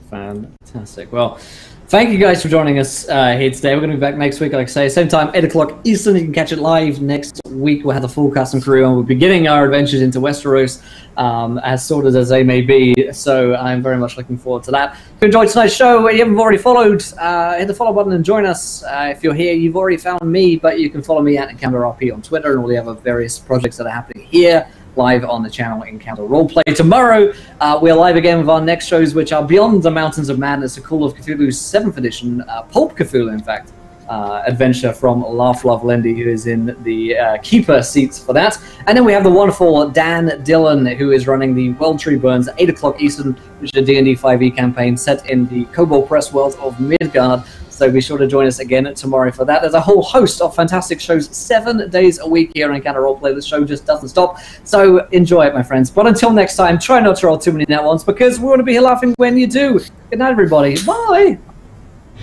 Fantastic. Well, thank you guys for joining us here today. We're going to be back next week, like I say, same time, 8 o'clock Eastern. You can catch it live next week. We'll have the full cast and crew, and we'll be beginning our adventures into Westeros, as sorted as they may be. So I'm very much looking forward to that. If you enjoyed tonight's show, if you haven't already followed, hit the follow button and join us. If you're here, you've already found me, but you can follow me at EncounterRP on Twitter and all the other various projects that are happening here. Live on the channel Encounter Roleplay. Tomorrow, we're live again with our next shows, which are Beyond the Mountains of Madness, a Call of Cthulhu's 7th edition, Pulp Cthulhu, in fact, adventure from Laugh Love Lindy, who is in the keeper seats for that. And then we have the wonderful Dan Dillon, who is running the World Tree Burns at 8 o'clock Eastern, which is a D&D 5e campaign set in the Kobold Press world of Midgard. So be sure to join us again tomorrow for that. There's a whole host of fantastic shows 7 days a week here on Encounter Roleplay. The show just doesn't stop. So enjoy it, my friends. But until next time, try not to roll too many net ones, because we want to be here laughing when you do. Good night, everybody. Bye.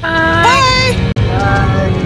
Bye. Bye. Bye.